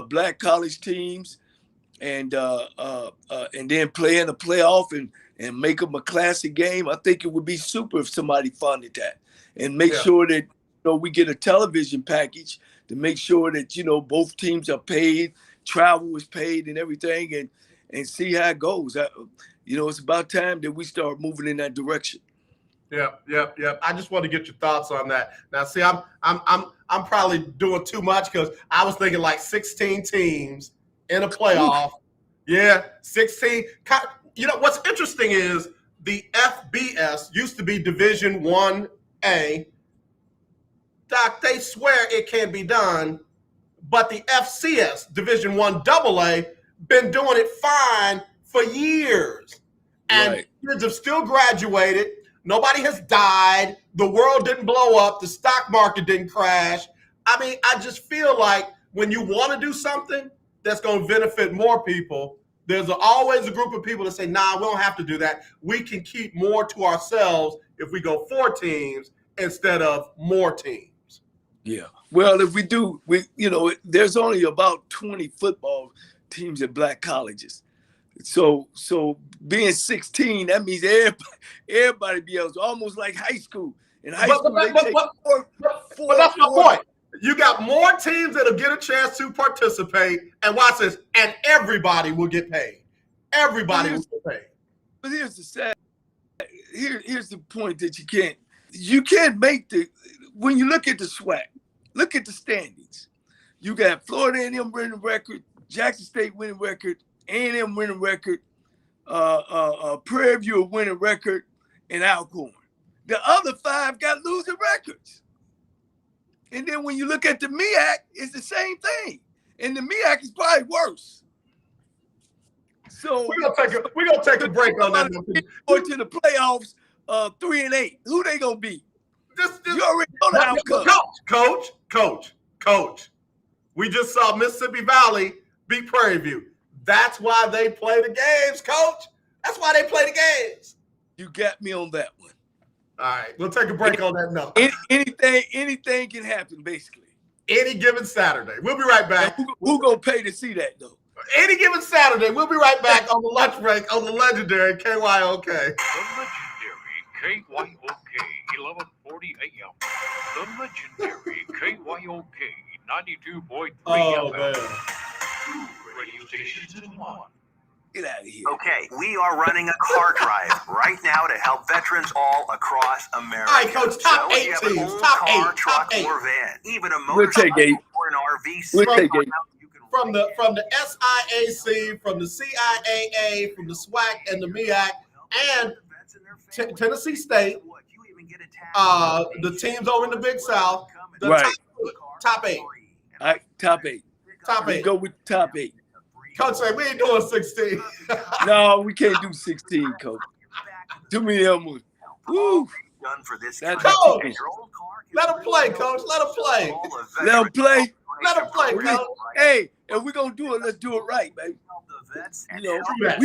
black college teams and then play in a playoff and make them a classic game. I think it would be super if somebody funded that and make sure that we get a television package to make sure that both teams are paid, travel is paid, and everything, and see how it goes. It's about time that we start moving in that direction. Yep. I just want to get your thoughts on that. Now, see, I'm probably doing too much because I was thinking like 16 teams in a playoff. Yeah, 16. What's interesting is the FBS used to be Division 1A. Doc, they swear it can be done, but the FCS, Division 1 AA, been doing it fine for years. And kids have still graduated. Nobody has died. The world didn't blow up. The stock market didn't crash. I mean, I just feel like when you want to do something that's going to benefit more people, there's always a group of people that say, nah, we don't have to do that. We can keep more to ourselves if we go 4 teams instead of more teams. Yeah. Well, if we do, there's only about 20 football teams at black colleges. So being 16, that means everybody be able to, almost like high school. In high school, they take four. But that's my point. You got more teams that'll get a chance to participate, and watch this, and everybody will get paid. Everybody will get paid. But here's the point that you can't make when you look at the SWAC, look at the standings. You got Florida A&M winning record, Jackson State winning record, A&M winning record, Prairie View winning record, and Alcorn. The other 5 got losing records. And then when you look at the MEAC, it's the same thing. And the MEAC is probably worse. So we're gonna take a break on that. Going to the playoffs, 3-8. Who they gonna beat? You already know the outcome. Coach. We just saw Mississippi Valley beat Prairie View. That's why they play the games, Coach. That's why they play the games. You got me on that one. All right, we'll take a break on that note. Anything can happen, basically. Any given Saturday. We'll be right back. Who gonna pay to see that, though? Any given Saturday. We'll be right back on the lunch break on the legendary KYOK. The legendary KYOK, 1140 AM. The legendary KYOK, 92.3 Oh, FM. man. Radio stations in one. Get out of here. Okay, we are running a car drive right now to help veterans all across America. All right, Coach, top so 8 if you have an teams. old Top car, 8. truck, Top 8. or van, even a We'll take motorcycle 8. or an RV. We'll take 8. From the SIAC, from the CIAA, from the SWAC and the MEAC, and Tennessee State, the teams over in the Big South, the Right. top 8. All right, top 8. Top 8. Go with top 8. Coach said we ain't doing 16. No, we can't do 16, Coach. Too many of them. Woo. Done for this That's Coach, Your old car can let them play, Coach. Let them play. Let them play. Let him play, Coach. Hey, if we're gonna do it, let's do it right, baby. You know, that.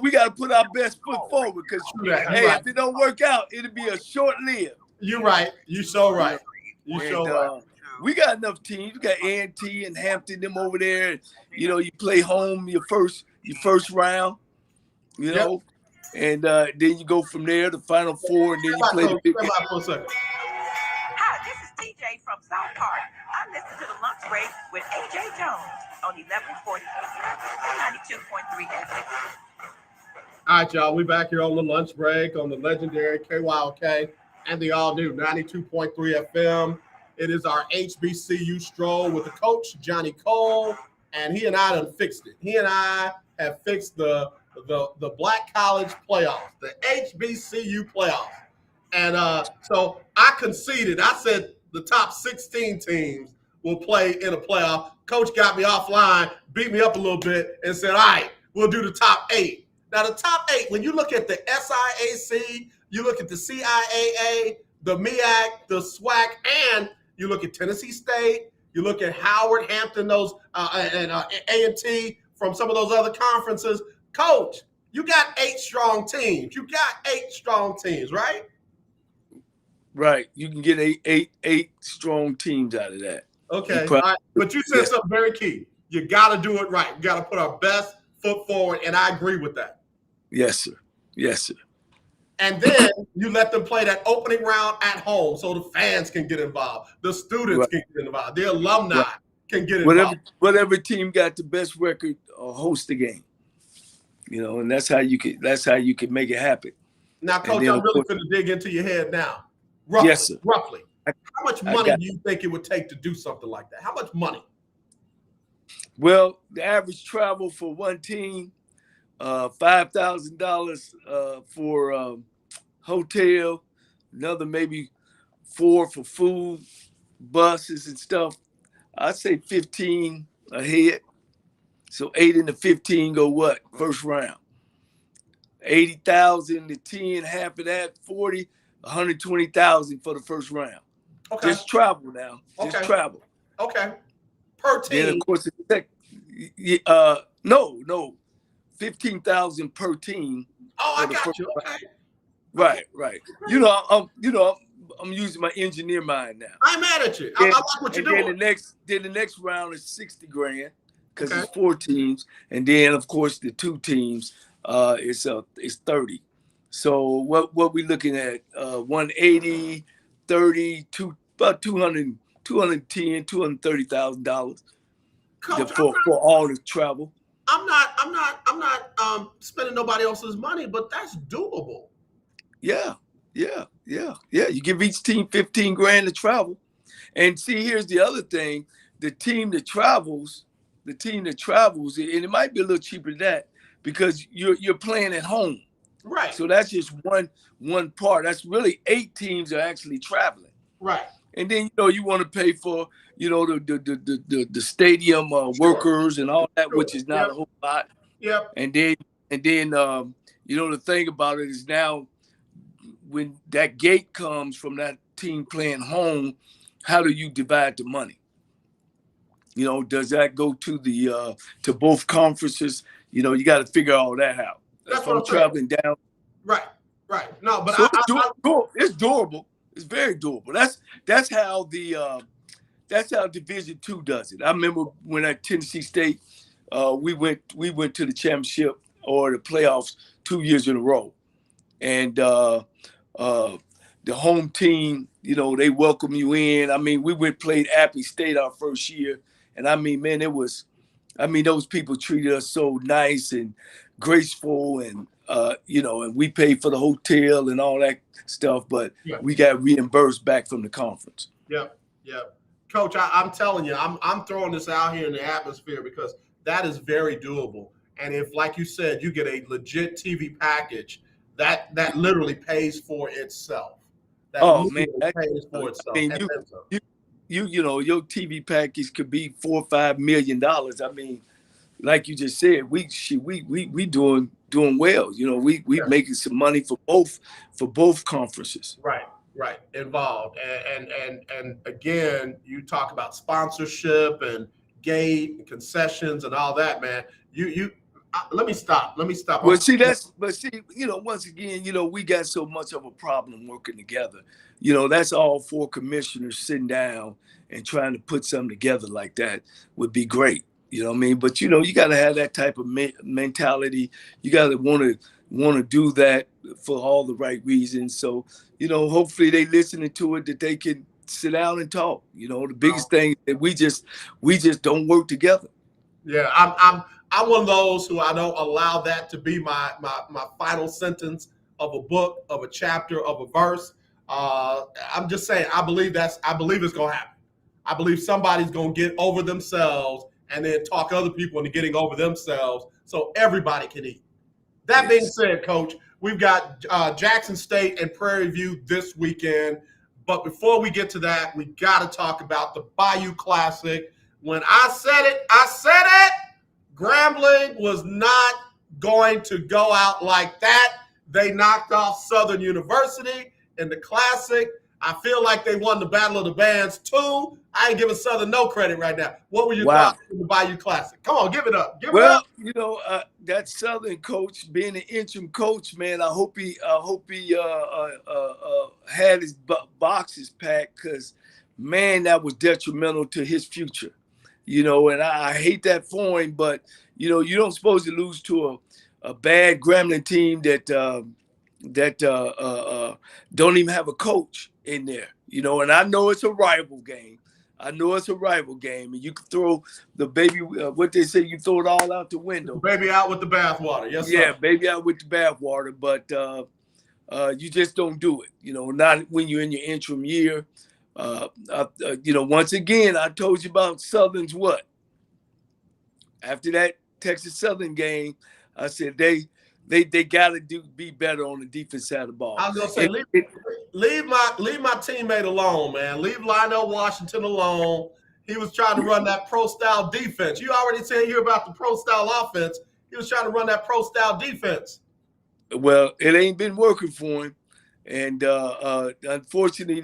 we got to put our best foot forward because, that. hey, Right. if it don't work out, it'll be a short-lived. You're right. You so right. You And, so right. we got enough teams. You got A&T and Hampton, them over there. You know, you play home your first round. You know, and then you go from there to Final Four, and then you play the big game. For a second. Hi, this is TJ from South Park. I listen to the lunch break with AJ Jones on 1140 92.3 FM. All right, y'all. We back here on the lunch break on the legendary KYOK and the all-new 92.3 FM. It is our HBCU stroll with the coach, Johnny Cole, and he and I done fixed it. He and I have fixed the Black College playoffs, the HBCU playoffs. And so I conceded. I said the top 16 teams will play in a playoff. Coach got me offline, beat me up a little bit, and said, all right, we'll do the top 8. Now, the top 8, when you look at the SIAC, you look at the CIAA, the MEAC, the SWAC, and you look at Tennessee State, you look at Howard, Hampton, those and A&T from some of those other conferences. Coach, you got 8 strong teams. You got 8 strong teams, right? Right. You can get eight strong teams out of that. Okay. All right. But you said something very key. You got to do it right. You got to put our best foot forward, and I agree with that. Yes, sir. Yes, sir. And then you let them play that opening round at home so the fans can get involved. The students can get involved. The alumni can get involved. Whatever team got the best record host the game. You know, and that's how you can make it happen. Now, Coach, I'm really going to dig into your head now. Roughly, yes, sir. Roughly. How much money do you think it would take to do something like that? How much money? Well, the average travel for one team, $5,000 for hotel, another maybe $4,000 for food, buses and stuff. I'd say 15 a head. So 8 into 15 go what? First round. 80,000 to 10, half of that, 40, 120,000 for the first round. Okay. Just travel now. Just travel. Okay. Per team. Then of course, no, 15,000 per team. Oh, I got you. Okay. Right. I'm using my engineer mind now. I'm mad at you. I like what you're doing. Then the next round is $60,000 because it's 4 teams, and then of course the 2 teams is 30. So what we looking at? 180, 30, about $210,000, $230,000 for all the travel. I'm not spending nobody else's money, but that's doable. Yeah. You give each team $15,000 to travel. And see, here's the other thing. The team that travels, and it might be a little cheaper than that because you're playing at home. Right. So that's just one part. That's really 8 teams are actually traveling. Right. And then you want to pay for the stadium workers and all that, which is not a whole lot. Yep. And then the thing about it is now when that gate comes from that team playing home, how do you divide the money? Does that go to the to both conferences? You got to figure all that out. That's what I'm traveling down. Right. No, but so it's doable. It's very doable. That's how Division II does it. I remember when at Tennessee State, we went to the championship or the playoffs 2 years in a row, and the home team, they welcome you in. I mean, we played Appy State our first year, and I mean, man, those people treated us so nice and graceful, and and we paid for the hotel and all that stuff, but we got reimbursed back from the conference. Yep. Coach, I'm telling you, I'm throwing this out here in the atmosphere because that is very doable. And if, like you said, you get a legit TV package, that literally pays for itself. That pays for itself. I mean, your TV package could be $4 or $5 million. I mean, like you just said, we doing well. We making some money for both conferences. Right. Right, involved, and again, you talk about sponsorship and gate and concessions and all that, man. Let me stop. Well, see, once again, we got so much of a problem working together. That's all four commissioners sitting down and trying to put something together like that would be great. You know what I mean? But you got to have that type of mentality. You got to want to do that for all the right reasons. So, hopefully they listening to it, that they can sit down and talk. The biggest thing is that we just don't work together. Yeah, I'm one of those who I don't allow that to be my final sentence of a book, of a chapter, of a verse. I'm just saying, I believe it's gonna happen. I believe somebody's gonna get over themselves and then talk other people into getting over themselves so everybody can eat. That being said, Coach, we've got Jackson State and Prairie View this weekend. But before we get to that, we got to talk about the Bayou Classic. When I said it, Grambling was not going to go out like that. They knocked off Southern University in the Classic. I feel like they won the Battle of the Bands too. I ain't giving Southern no credit right now. What were your thoughts on the Bayou Classic? Come on, give it up. That Southern coach, being an interim coach, man, I hope he had his boxes packed, because, man, that was detrimental to his future. And I hate that for him, but you don't supposed to lose to a bad Grambling team that don't even have a coach in there. And I know it's a rival game. And you can throw the baby, what they say, you throw it all out the window. Baby out with the bathwater. Yes, sir. Yeah, baby out with the bathwater, but you just don't do it. Not when you're in your interim year. Once again, I told you about Southern's what? After that Texas Southern game, I said they got to be better on the defense side of the ball. I was gonna say, leave my teammate alone, man. Leave Lionel Washington alone. He was trying to run that pro style defense. You already said here about the pro style offense. He was trying to run that pro style defense. Well, it ain't been working for him. And unfortunately,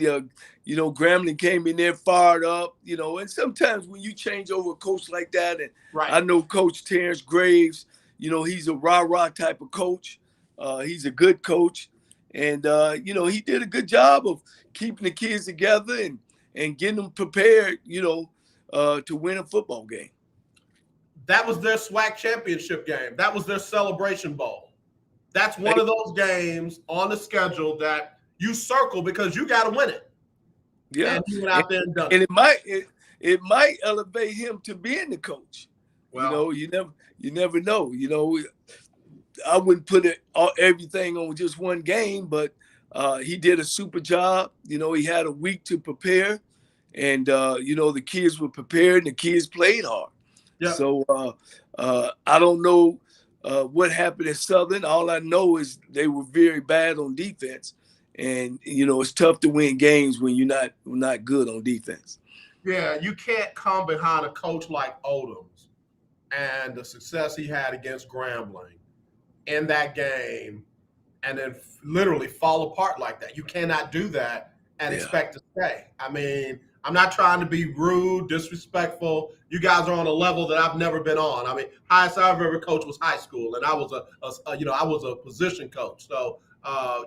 Grambling came in there fired up, and sometimes when you change over a coach like that, and right. I know Coach Terrence Graves, he's a rah-rah type of coach. He's a good coach. And, he did a good job of keeping the kids together and getting them prepared, to win a football game. That was their SWAC championship game. That was their Celebration Bowl. That's one of those games on the schedule that you circle because you got to win it. Yeah, and he went out there and done it. It might elevate him to being the coach. Well, you never know. I wouldn't put everything on just one game, but he did a super job. He had a week to prepare, and the kids were prepared and the kids played hard. Yeah. So I don't know what happened at Southern. All I know is they were very bad on defense, and it's tough to win games when you're not good on defense. Yeah, you can't come behind a coach like Odoms and the success he had against Grambling in that game and then literally fall apart like that. You cannot do that and expect to stay. I mean, I'm not trying to be rude, disrespectful. You guys are on a level that I've never been on. I mean, highest I've ever coached was high school, and I was a position coach. So I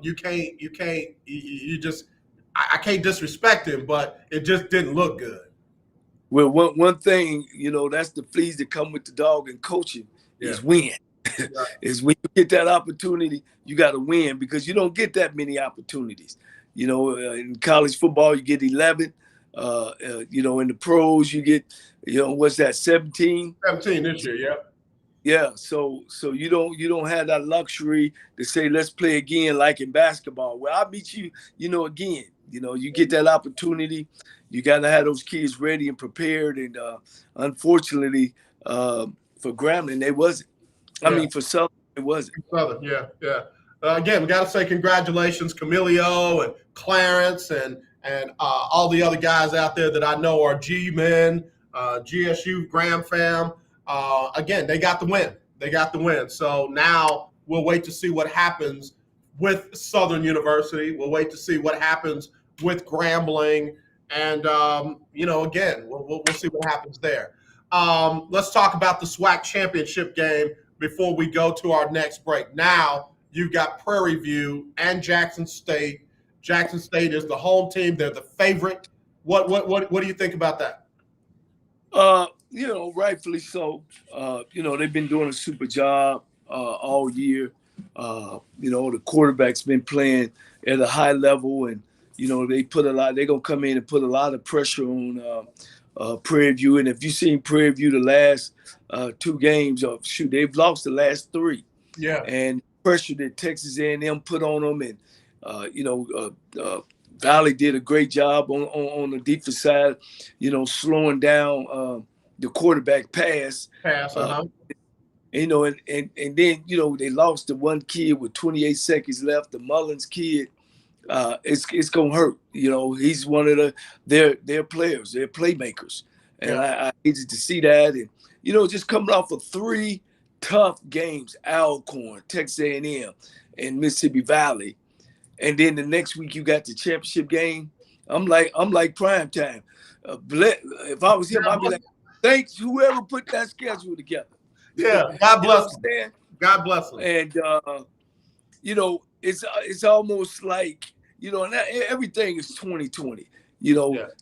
can't disrespect him, but it just didn't look good. Well, one thing, that's the fleas that come with the dog in coaching is win. Right. Is when you get that opportunity, you got to win, because you don't get that many opportunities. In college football, you get 11. In the pros, you get, what's that, 17? 17 this year, yeah. Yeah, so you don't have that luxury to say, let's play again like in basketball. Well, I'll beat you, again. You get that opportunity. You got to have those kids ready and prepared. And unfortunately, for Grambling, they wasn't. I mean, for Southern, it wasn't. Southern, yeah. Again, we got to say congratulations, Camilio and Clarence and all the other guys out there that I know are G-men, GSU, Graham fam. Again, they got the win. So now we'll wait to see what happens with Southern University. We'll wait to see what happens with Grambling. And, again, we'll see what happens there. Let's talk about the SWAC championship game before we go to our next break. Now, you've got Prairie View and Jackson State. Jackson State is the home team. They're the favorite. What do you think about that? Rightfully so. They've been doing a super job all year. The quarterback's been playing at a high level, and they're gonna come in and put a lot of pressure on Prairie View. And if you've seen Prairie View the last 2 games, they've lost the last 3. Yeah. And pressure that Texas A&M put on them, and Valley did a great job on the defense side, slowing down the quarterback pass. And then they lost the one kid with 28 seconds left, the Mullins kid. It's gonna hurt. He's one of their players, their playmakers, and I hated to see that. And just coming off of 3 tough games, Alcorn, Texas A&M, and Mississippi Valley, and then the next week you got the championship game. I'm like prime time. If I was him, I'd be like, thanks whoever put that schedule together. Yeah, God bless him. God bless him. And it's almost like and everything is 2020.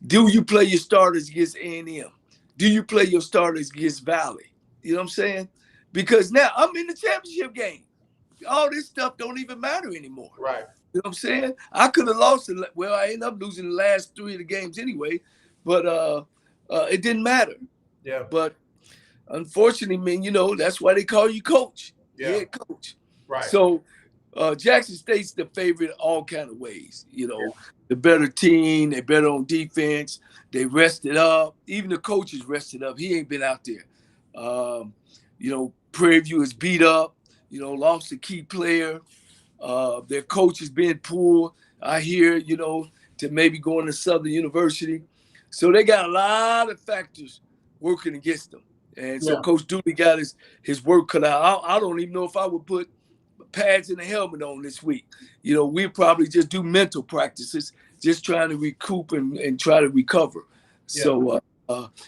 Do you play your starters against A&M? Do you play your starters against Valley? You know what I'm saying? Because now I'm in the championship game. All this stuff don't even matter anymore. Right. You know what I'm saying? I could have lost it. Well, I ended up losing the last 3 of the games anyway, but it didn't matter. Yeah. But unfortunately, man, that's why they call you coach. Yeah. Head coach. Right. So Jackson State's the favorite all kind of ways. The better team, they better on defense. They rested up. Even the coaches rested up. He ain't been out there. Prairie View is beat up. Lost a key player. Their coach is being pulled, I hear, to maybe going to Southern University. So they got a lot of factors working against them. And so Coach Dooley got his work cut out. I don't even know if I would put pads and a helmet on this week. We'll probably just do mental practices, just trying to recoup and try to recover. Yeah. So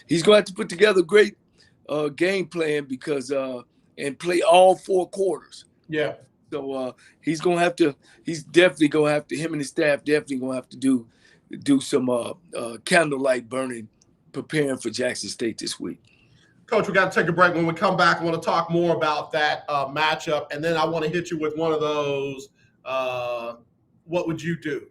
he's going to have to put together a great game plan because and play all 4 quarters. Yeah. So he's definitely going to have to, him and his staff definitely going to have to do some candlelight burning, preparing for Jackson State this week. Coach, we got to take a break. When we come back, I want to talk more about that matchup, and then I want to hit you with one of those, what would you do?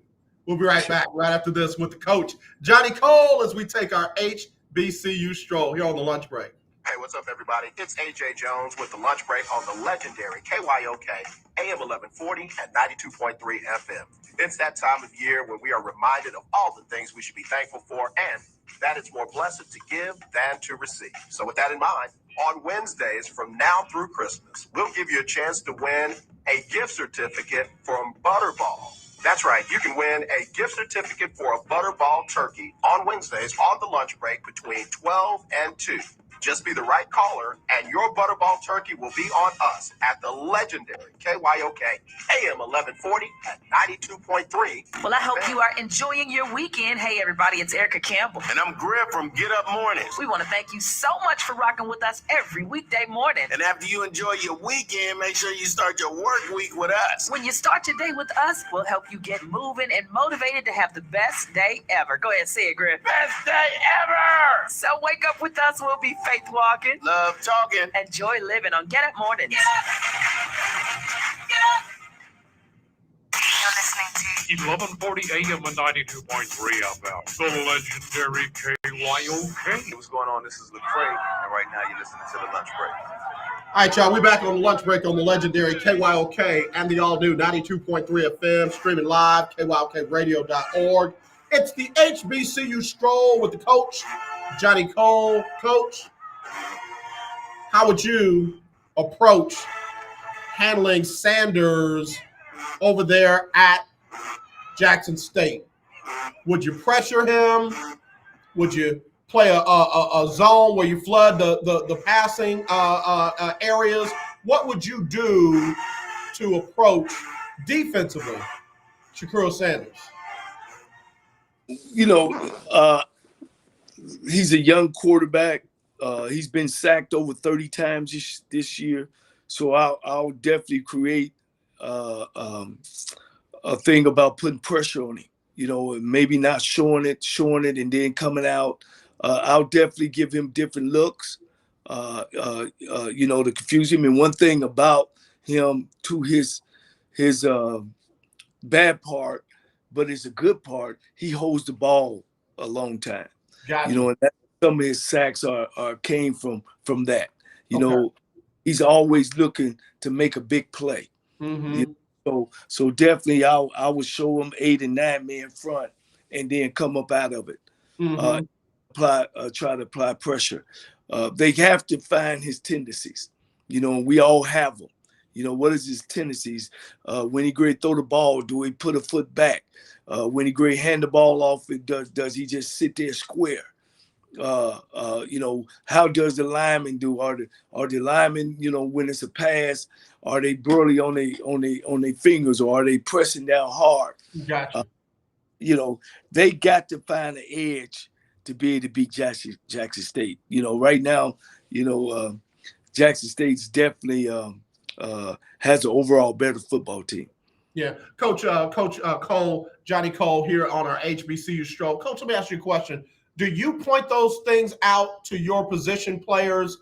We'll be right back right after this with the coach, Johnny Cole, as we take our HBCU stroll here on the lunch break. Hey, what's up, everybody? It's AJ Jones with the lunch break on the legendary KYOK AM 1140 and 92.3 FM. It's that time of year when we are reminded of all the things we should be thankful for, and that it's more blessed to give than to receive. So with that in mind, on Wednesdays from now through Christmas, we'll give you a chance to win a gift certificate from Butterball. That's right, you can win a gift certificate for a Butterball turkey on Wednesdays on the lunch break between 12 and 2. Just be the right caller, and your Butterball turkey will be on us at the legendary KYOK AM 1140 at 92.3. Well, I hope you are enjoying your weekend. Hey, everybody, it's Erica Campbell. And I'm Griff from Get Up Mornings. We want to thank you so much for rocking with us every weekday morning. And after you enjoy your weekend, make sure you start your work week with us. When you start your day with us, we'll help you get moving and motivated to have the best day ever. Go ahead and say it, Griff. Best day ever! So wake up with us. We'll be faith walking, love talking, enjoy living on Get Up Mornings. Get up. Get up. You're listening to 1140 AM and 92.3 FM. The legendary KYOK. What's going on? This is Lecrae, and right now you're listening to the lunch break. All right, y'all, we're back on the lunch break on the legendary KYOK and the all-new 92.3 FM, streaming live, kyokradio.org. It's the HBCU Stroll with the coach, Johnny Cole. Coach, how would you approach handling Sanders over there at Jackson State? Would you pressure him? Would you play a zone where you flood the passing areas? What would you do to approach defensively, Shakur Sanders? You know, he's a young quarterback. He's been sacked over 30 times this year. So I'll definitely create a thing about putting pressure on him. You know, maybe not showing it, and then coming out. I'll definitely give him different looks, you know, to confuse him. And one thing about him, to his bad part, but it's a good part, he holds the ball a long time. Got you know, and some of his sacks came from that. You Okay. know, he's always looking to make a big play. Mm-hmm. You know, so definitely I would show him 8 and 9 men front and then come up out of it. Mm-hmm. Try to apply pressure. They have to find his tendencies. You know, we all have them. You know, what is his tendencies? When he great throw the ball, do he put a foot back? When he great hand the ball off, does he just sit there square? You know, how does the lineman do? Are the linemen, you know, when it's a pass, are they burly on their fingers, or are they pressing down hard? Gotcha. You know, they got to find an edge to be able to beat Jackson State. You know, right now, you know, Jackson State's definitely has an overall better football team. Yeah, Coach Cole, Johnny Cole here on our HBCU Stroke. Coach, let me ask you a question. Do you point those things out to your position players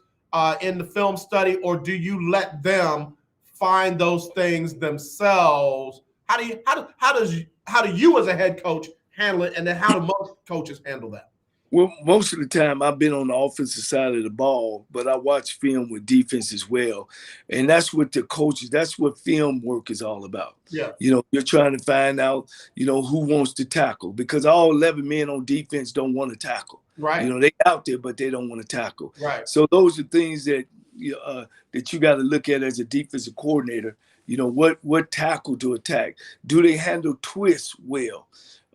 in the film study, or do you let them find those things themselves? How do you as a head coach handle it, and then how do most coaches handle that? Well, most of the time I've been on the offensive side of the ball, but I watch film with defense as well. And that's what the coaches, that's what film work is all about. Yeah. You know, you're trying to find out, you know, who wants to tackle, because all 11 men on defense don't want to tackle. Right. You know, they out there, but they don't want to tackle. Right. So those are things that you got to look at as a defensive coordinator. You know, what tackle to attack? Do they handle twists well?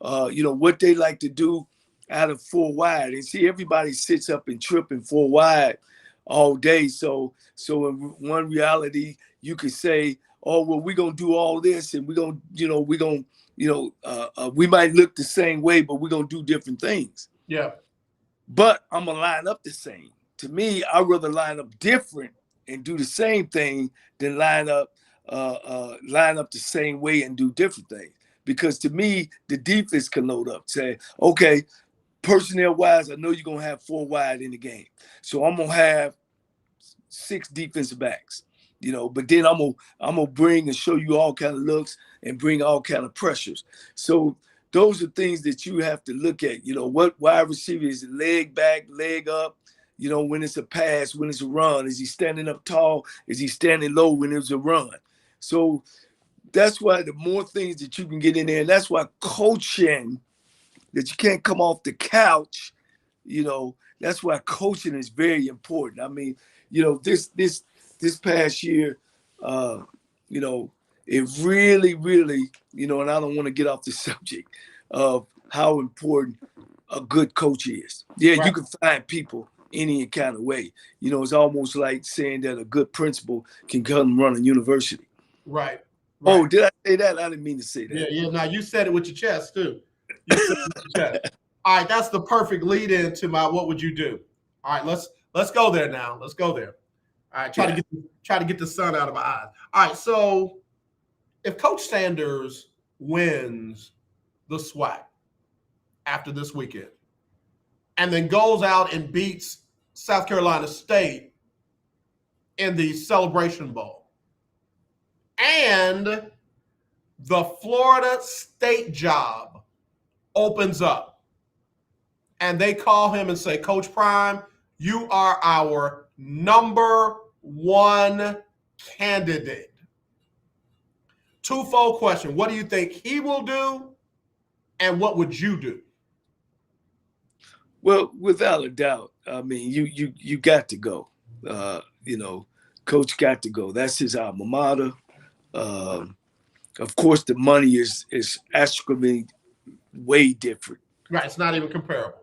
You know, what they like to do out of 4 wide, and see, everybody sits up and tripping 4 wide all day. So in one reality, you could say, oh, well, we're going to do all this, and we might look the same way, but we're going to do different things. Yeah. But I'm going to line up the same. To me, I'd rather line up different and do the same thing than line up the same way and do different things. Because to me, the defense can load up, say, okay, personnel wise, I know you're going to have 4 wide in the game. So I'm going to have 6 defensive backs, you know, but then I'm going to bring and show you all kind of looks and bring all kind of pressures. So those are things that you have to look at. You know, what wide receiver is it, leg back, leg up? You know, when it's a pass, when it's a run, is he standing up tall? Is he standing low when it's a run? So that's why the more things that you can get in there, and that's why coaching, that you can't come off the couch, you know, that's why coaching is very important. I mean, you know, this past year, you know, it really, you know, and I don't want to get off the subject of how important a good coach is. Yeah, right. You can find people any kind of way. You know, it's almost like saying that a good principal can come run a university. Right. Oh, did I say that? I didn't mean to say that. Yeah. Now you said it with your chest too. All right, that's the perfect lead in to my what would you do? All right, let's go there now. Let's go there. All right, try to get the sun out of my eyes. All right, so if Coach Sanders wins the SWAC after this weekend and then goes out and beats South Carolina State in the Celebration Bowl, and the Florida State job opens up, and they call him and say, Coach Prime, you are our number 1 candidate. Twofold question. What do you think he will do, and what would you do? Well, without a doubt, I mean, you got to go. You know, Coach got to go. That's his alma mater. Of course, the money is astronomically way different. Right, it's not even comparable.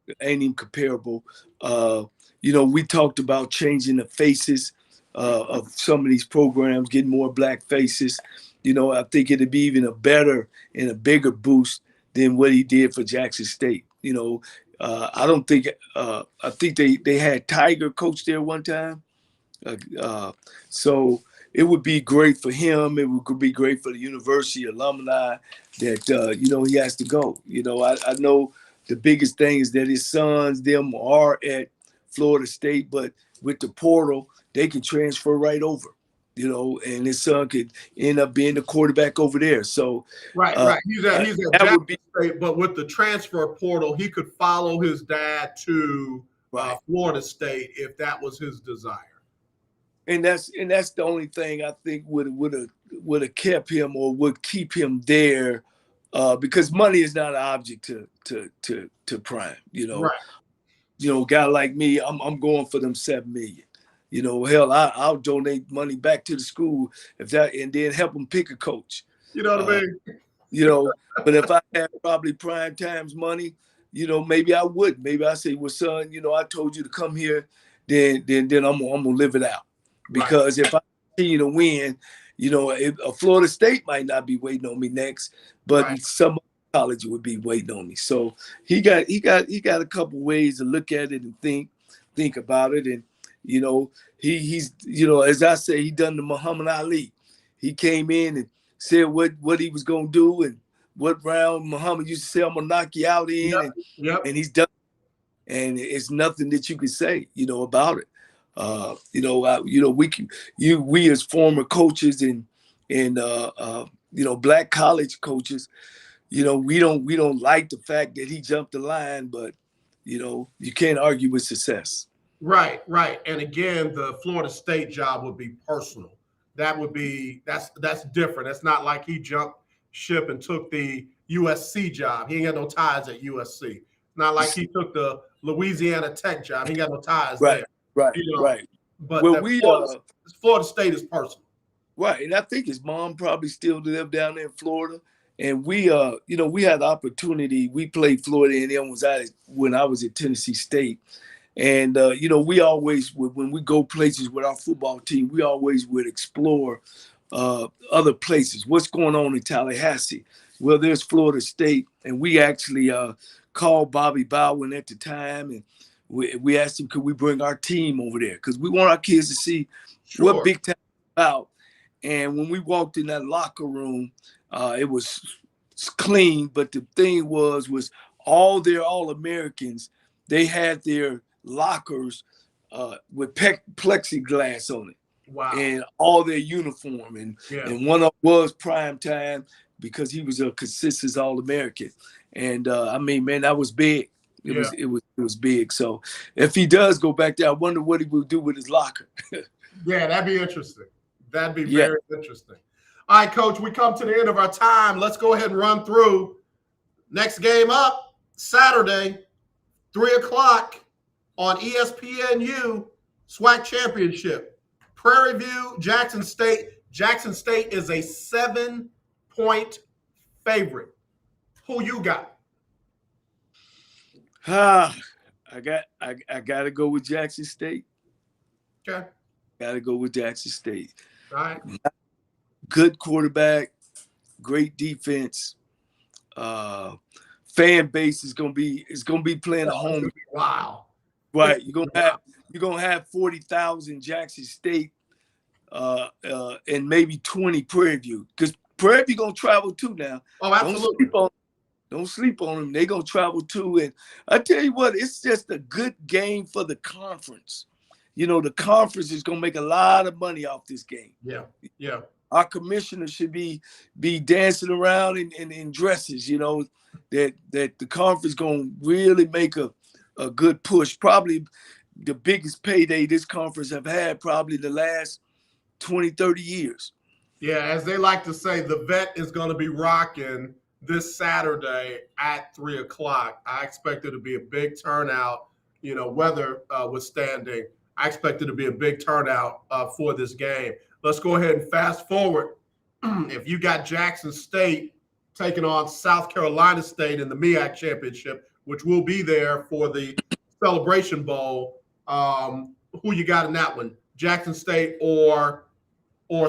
It ain't even comparable. You know, we talked about changing the faces of some of these programs, getting more black faces. I think it'd be even a better and a bigger boost than what he did for Jackson State. I don't think I think they had Tiger coach there one time. So it would be great for him. It would be great for the university alumni that, he has to go. I know the biggest thing is that his sons, them are at Florida State, but with the portal, they can transfer right over, and his son could end up being the quarterback over there. So right. He's at Jackson State, but with the transfer portal, he could follow his dad to Florida State if that was his desire. And that's the only thing I think would have kept him or would keep him there, because money is not an object to Prime. Right. A guy like me, I'm going for them $7 million. Hell, I'll donate money back to the school and then help them pick a coach. You know what I mean? But if I had probably Prime Time's money, maybe I would. Maybe I say, well, son, I told you to come here, then I'm gonna live it out. Because if I continue to win, a Florida State might not be waiting on me next, but some college would be waiting on me. So he got a couple ways to look at it and think about it. And he's as I say, he done the Muhammad Ali. He came in and said what he was gonna do and what round Muhammad used to say, I'm gonna knock you out in, and he's done. And it's nothing that you can say, about it. We as former coaches and black college coaches, we don't like the fact that he jumped the line, but you can't argue with success. Right. And again, the Florida State job would be personal. That's different. It's not like he jumped ship and took the USC job. He ain't got no ties at USC. Not like he took the Louisiana Tech job. He ain't got no ties there. Right. But Well, Florida State is personal. Right. And I think his mom probably still live down there in Florida. And we had the opportunity. We played Florida A&M when I was at Tennessee State. And, we always, when we go places with our football team, we always would explore other places. What's going on in Tallahassee? Well, there's Florida State. And we actually called Bobby Baldwin at the time. And we asked him, could we bring our team over there? Because we want our kids to see what Big Ten is about. And when we walked in that locker room, it was clean. But the thing was all their All-Americans, they had their lockers with plexiglass on it. Wow. And all their uniform. And one of them was Prime Time because he was a consistent All-American. And that was big. It was big. So if he does go back there, I wonder what he will do with his locker. Yeah, that'd be interesting. That'd be very interesting. All right, Coach, we come to the end of our time. Let's go ahead and run through. Next game up, Saturday, 3:00 on ESPNU, SWAC Championship. Prairie View, Jackson State. Jackson State is a 7-point favorite. Who you got? I gotta go with Jackson State. Okay. Gotta go with Jackson State. All right. Good quarterback, great defense. Fan base is gonna be playing a home. Wow. Right. You're gonna have 40,000 Jackson State and maybe 20 Prairie View. Because Prairie View gonna travel too now. Oh, absolutely. Don't sleep on them. They're going to travel too. And I tell you what, it's just a good game for the conference. The conference is going to make a lot of money off this game. Yeah. Our commissioner should be dancing around in dresses, that the conference going to really make a good push. Probably the biggest payday this conference have had probably the last 20, 30 years. Yeah, as they like to say, the vet is going to be rocking this Saturday at 3:00. I expect it to be a big turnout, weather withstanding. I expect it to be a big turnout for this game. Let's go ahead and fast forward. If you got Jackson State taking on South Carolina State in the MEAC Championship, which will be there for the Celebration Bowl, who you got in that one? Jackson State or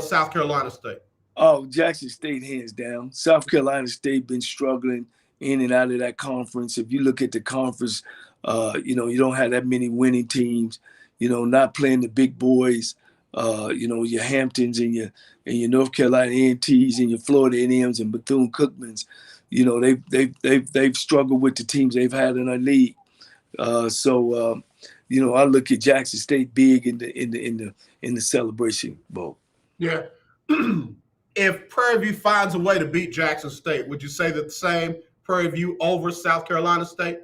South Carolina State? Oh, Jackson State, hands down. South Carolina State been struggling in and out of that conference. If you look at the conference, you don't have that many winning teams. Not playing the big boys. Your Hamptons and your North Carolina A&Ts and your Florida A&Ms and Bethune-Cookmans. They've struggled with the teams they've had in our league. I look at Jackson State big in the Celebration Bowl. Yeah. If Prairie View finds a way to beat Jackson State, would you say that the same, Prairie View over South Carolina State?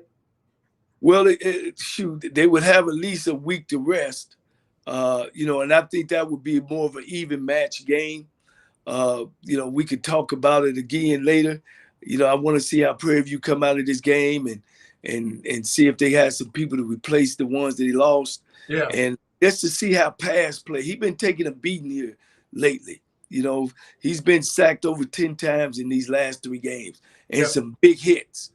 Well, they would have at least a week to rest, and I think that would be more of an even match game. We could talk about it again later. I want to see how Prairie View come out of this game and see if they had some people to replace the ones that he lost. Yeah. And just to see how pass play. He's been taking a beating here lately. He's been sacked over 10 times in these last 3 games and some big hits,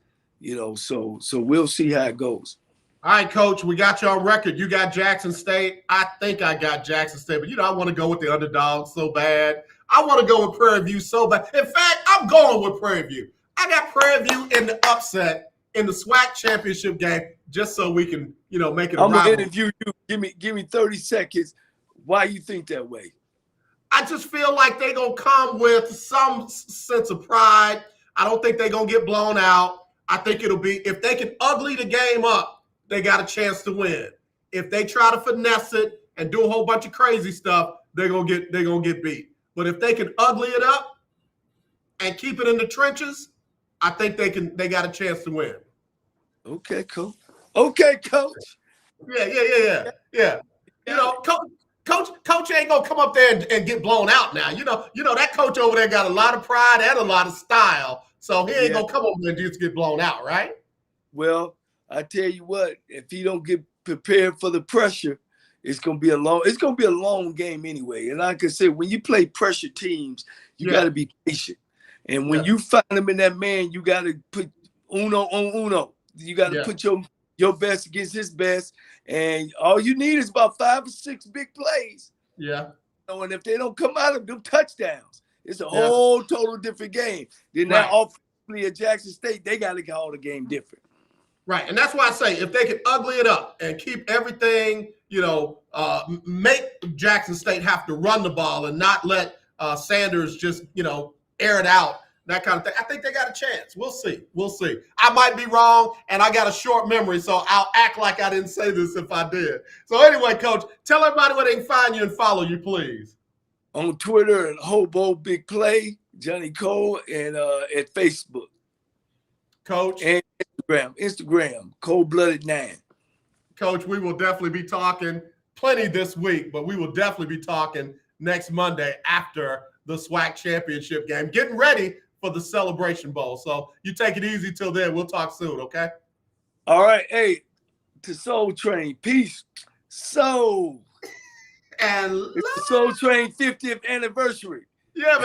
so we'll see how it goes. All right, Coach, we got you on record. You got Jackson State. I think I got Jackson State, but I want to go with the underdog so bad. I want to go with Prairie View so bad. In fact, I'm going with Prairie View. I got Prairie View in the upset in the SWAC championship game, just so we can, make it a I'm rivalry. gonna interview you. Give me 30 seconds. Why you think that way? I just feel like they're going to come with some sense of pride. I don't think they're going to get blown out. I think it'll be, if they can ugly the game up, they got a chance to win. If they try to finesse it and do a whole bunch of crazy stuff, they're going to get beat. But if they can ugly it up and keep it in the trenches, I think they got a chance to win. Okay, Coach. Okay, Coach. Yeah. Coach ain't gonna come up there and get blown out now. That coach over there got a lot of pride and a lot of style. So he ain't gonna come over there and just get blown out, right? Well, I tell you what, if he don't get prepared for the pressure, it's gonna be a long game anyway. And like I said, when you play pressure teams, you gotta be patient. And when you find them in that man, you gotta put uno on uno. You gotta put your best against his best. And all you need is about 5 or 6 big plays. Yeah. And if they don't come out of them touchdowns, it's a whole total different game. Then now offensively at Jackson State, they got to call the game different. Right. And that's why I say if they can ugly it up and keep everything, make Jackson State have to run the ball and not let Sanders just, air it out, that kind of thing. I think they got a chance. We'll see. I might be wrong, and I got a short memory, so I'll act like I didn't say this if I did. So anyway, Coach, tell everybody where they can find you and follow you, please. On Twitter and Hobo Big Play, Johnny Cole, and at Facebook. Coach. And Instagram, Cold-Blooded 9. Coach, we will definitely be talking plenty this week, but we will definitely be talking next Monday after the SWAC championship game, getting ready for the Celebration Bowl. So you take it easy till then. We'll talk soon, okay? All right. Hey, to Soul Train. Peace. Soul. And it's the Soul Train 50th anniversary. Yeah,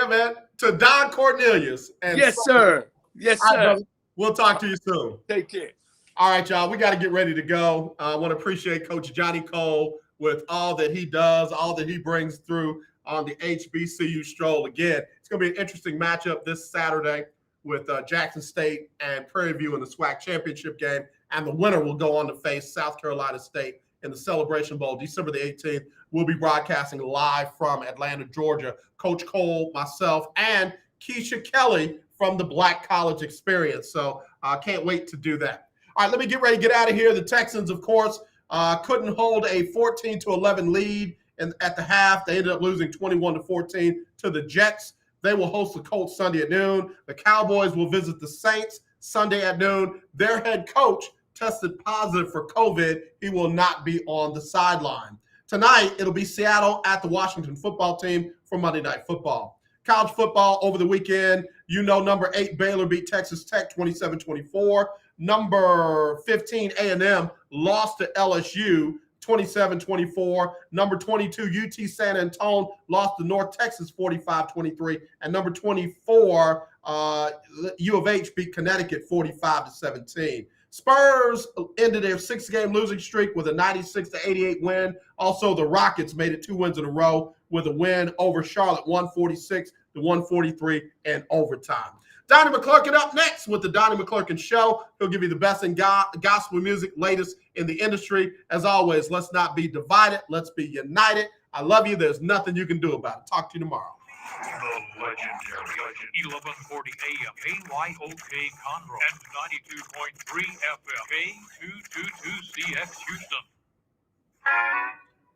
man. To Don Cornelius. And yes, sir. Yes, sir. We'll talk to you soon. Take care. All right, y'all. We got to get ready to go. I want to appreciate Coach Johnny Cole with all that he does, all that he brings through on the HBCU Stroll. Again, it's going to be an interesting matchup this Saturday with Jackson State and Prairie View in the SWAC championship game. And the winner will go on to face South Carolina State in the Celebration Bowl, December the 18th. We'll be broadcasting live from Atlanta, Georgia. Coach Cole, myself, and Keisha Kelly from the Black College Experience. So I can't wait to do that. All right, let me get ready to get out of here. The Texans, of course, couldn't hold a 14-11 lead at the half. They ended up losing 21-14 to the Jets. They will host the Colts Sunday at noon. The Cowboys will visit the Saints Sunday at noon. Their head coach tested positive for COVID. He will not be on the sideline. Tonight, it'll be Seattle at the Washington football team for Monday Night Football. College football over the weekend, number 8 Baylor beat Texas Tech 27-24. Number 15 A&M lost to LSU 27-24. Number 22 UT San Antonio lost to North Texas 45-23. And number 24 U of H beat Connecticut 45-17. Spurs ended their 6-game losing streak with a 96-88 win. Also, the Rockets made it 2 wins in a row with a win over Charlotte, 146-143 in overtime. Donnie McClurkin up next with the Donnie McClurkin Show. He'll give you the best in gospel music, latest in the industry. As always, let's not be divided. Let's be united. I love you. There's nothing you can do about it. Talk to you tomorrow. The legendary 1140 AM KYOK Conroe and 92.3 FM K222CX Houston.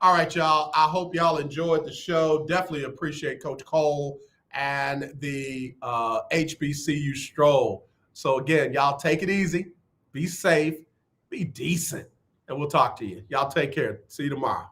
All right, y'all. I hope y'all enjoyed the show. Definitely appreciate Coach Cole and the HBCU stroll. So again, y'all take it easy, be safe, be decent, and we'll talk to you. Y'all take care. See you tomorrow.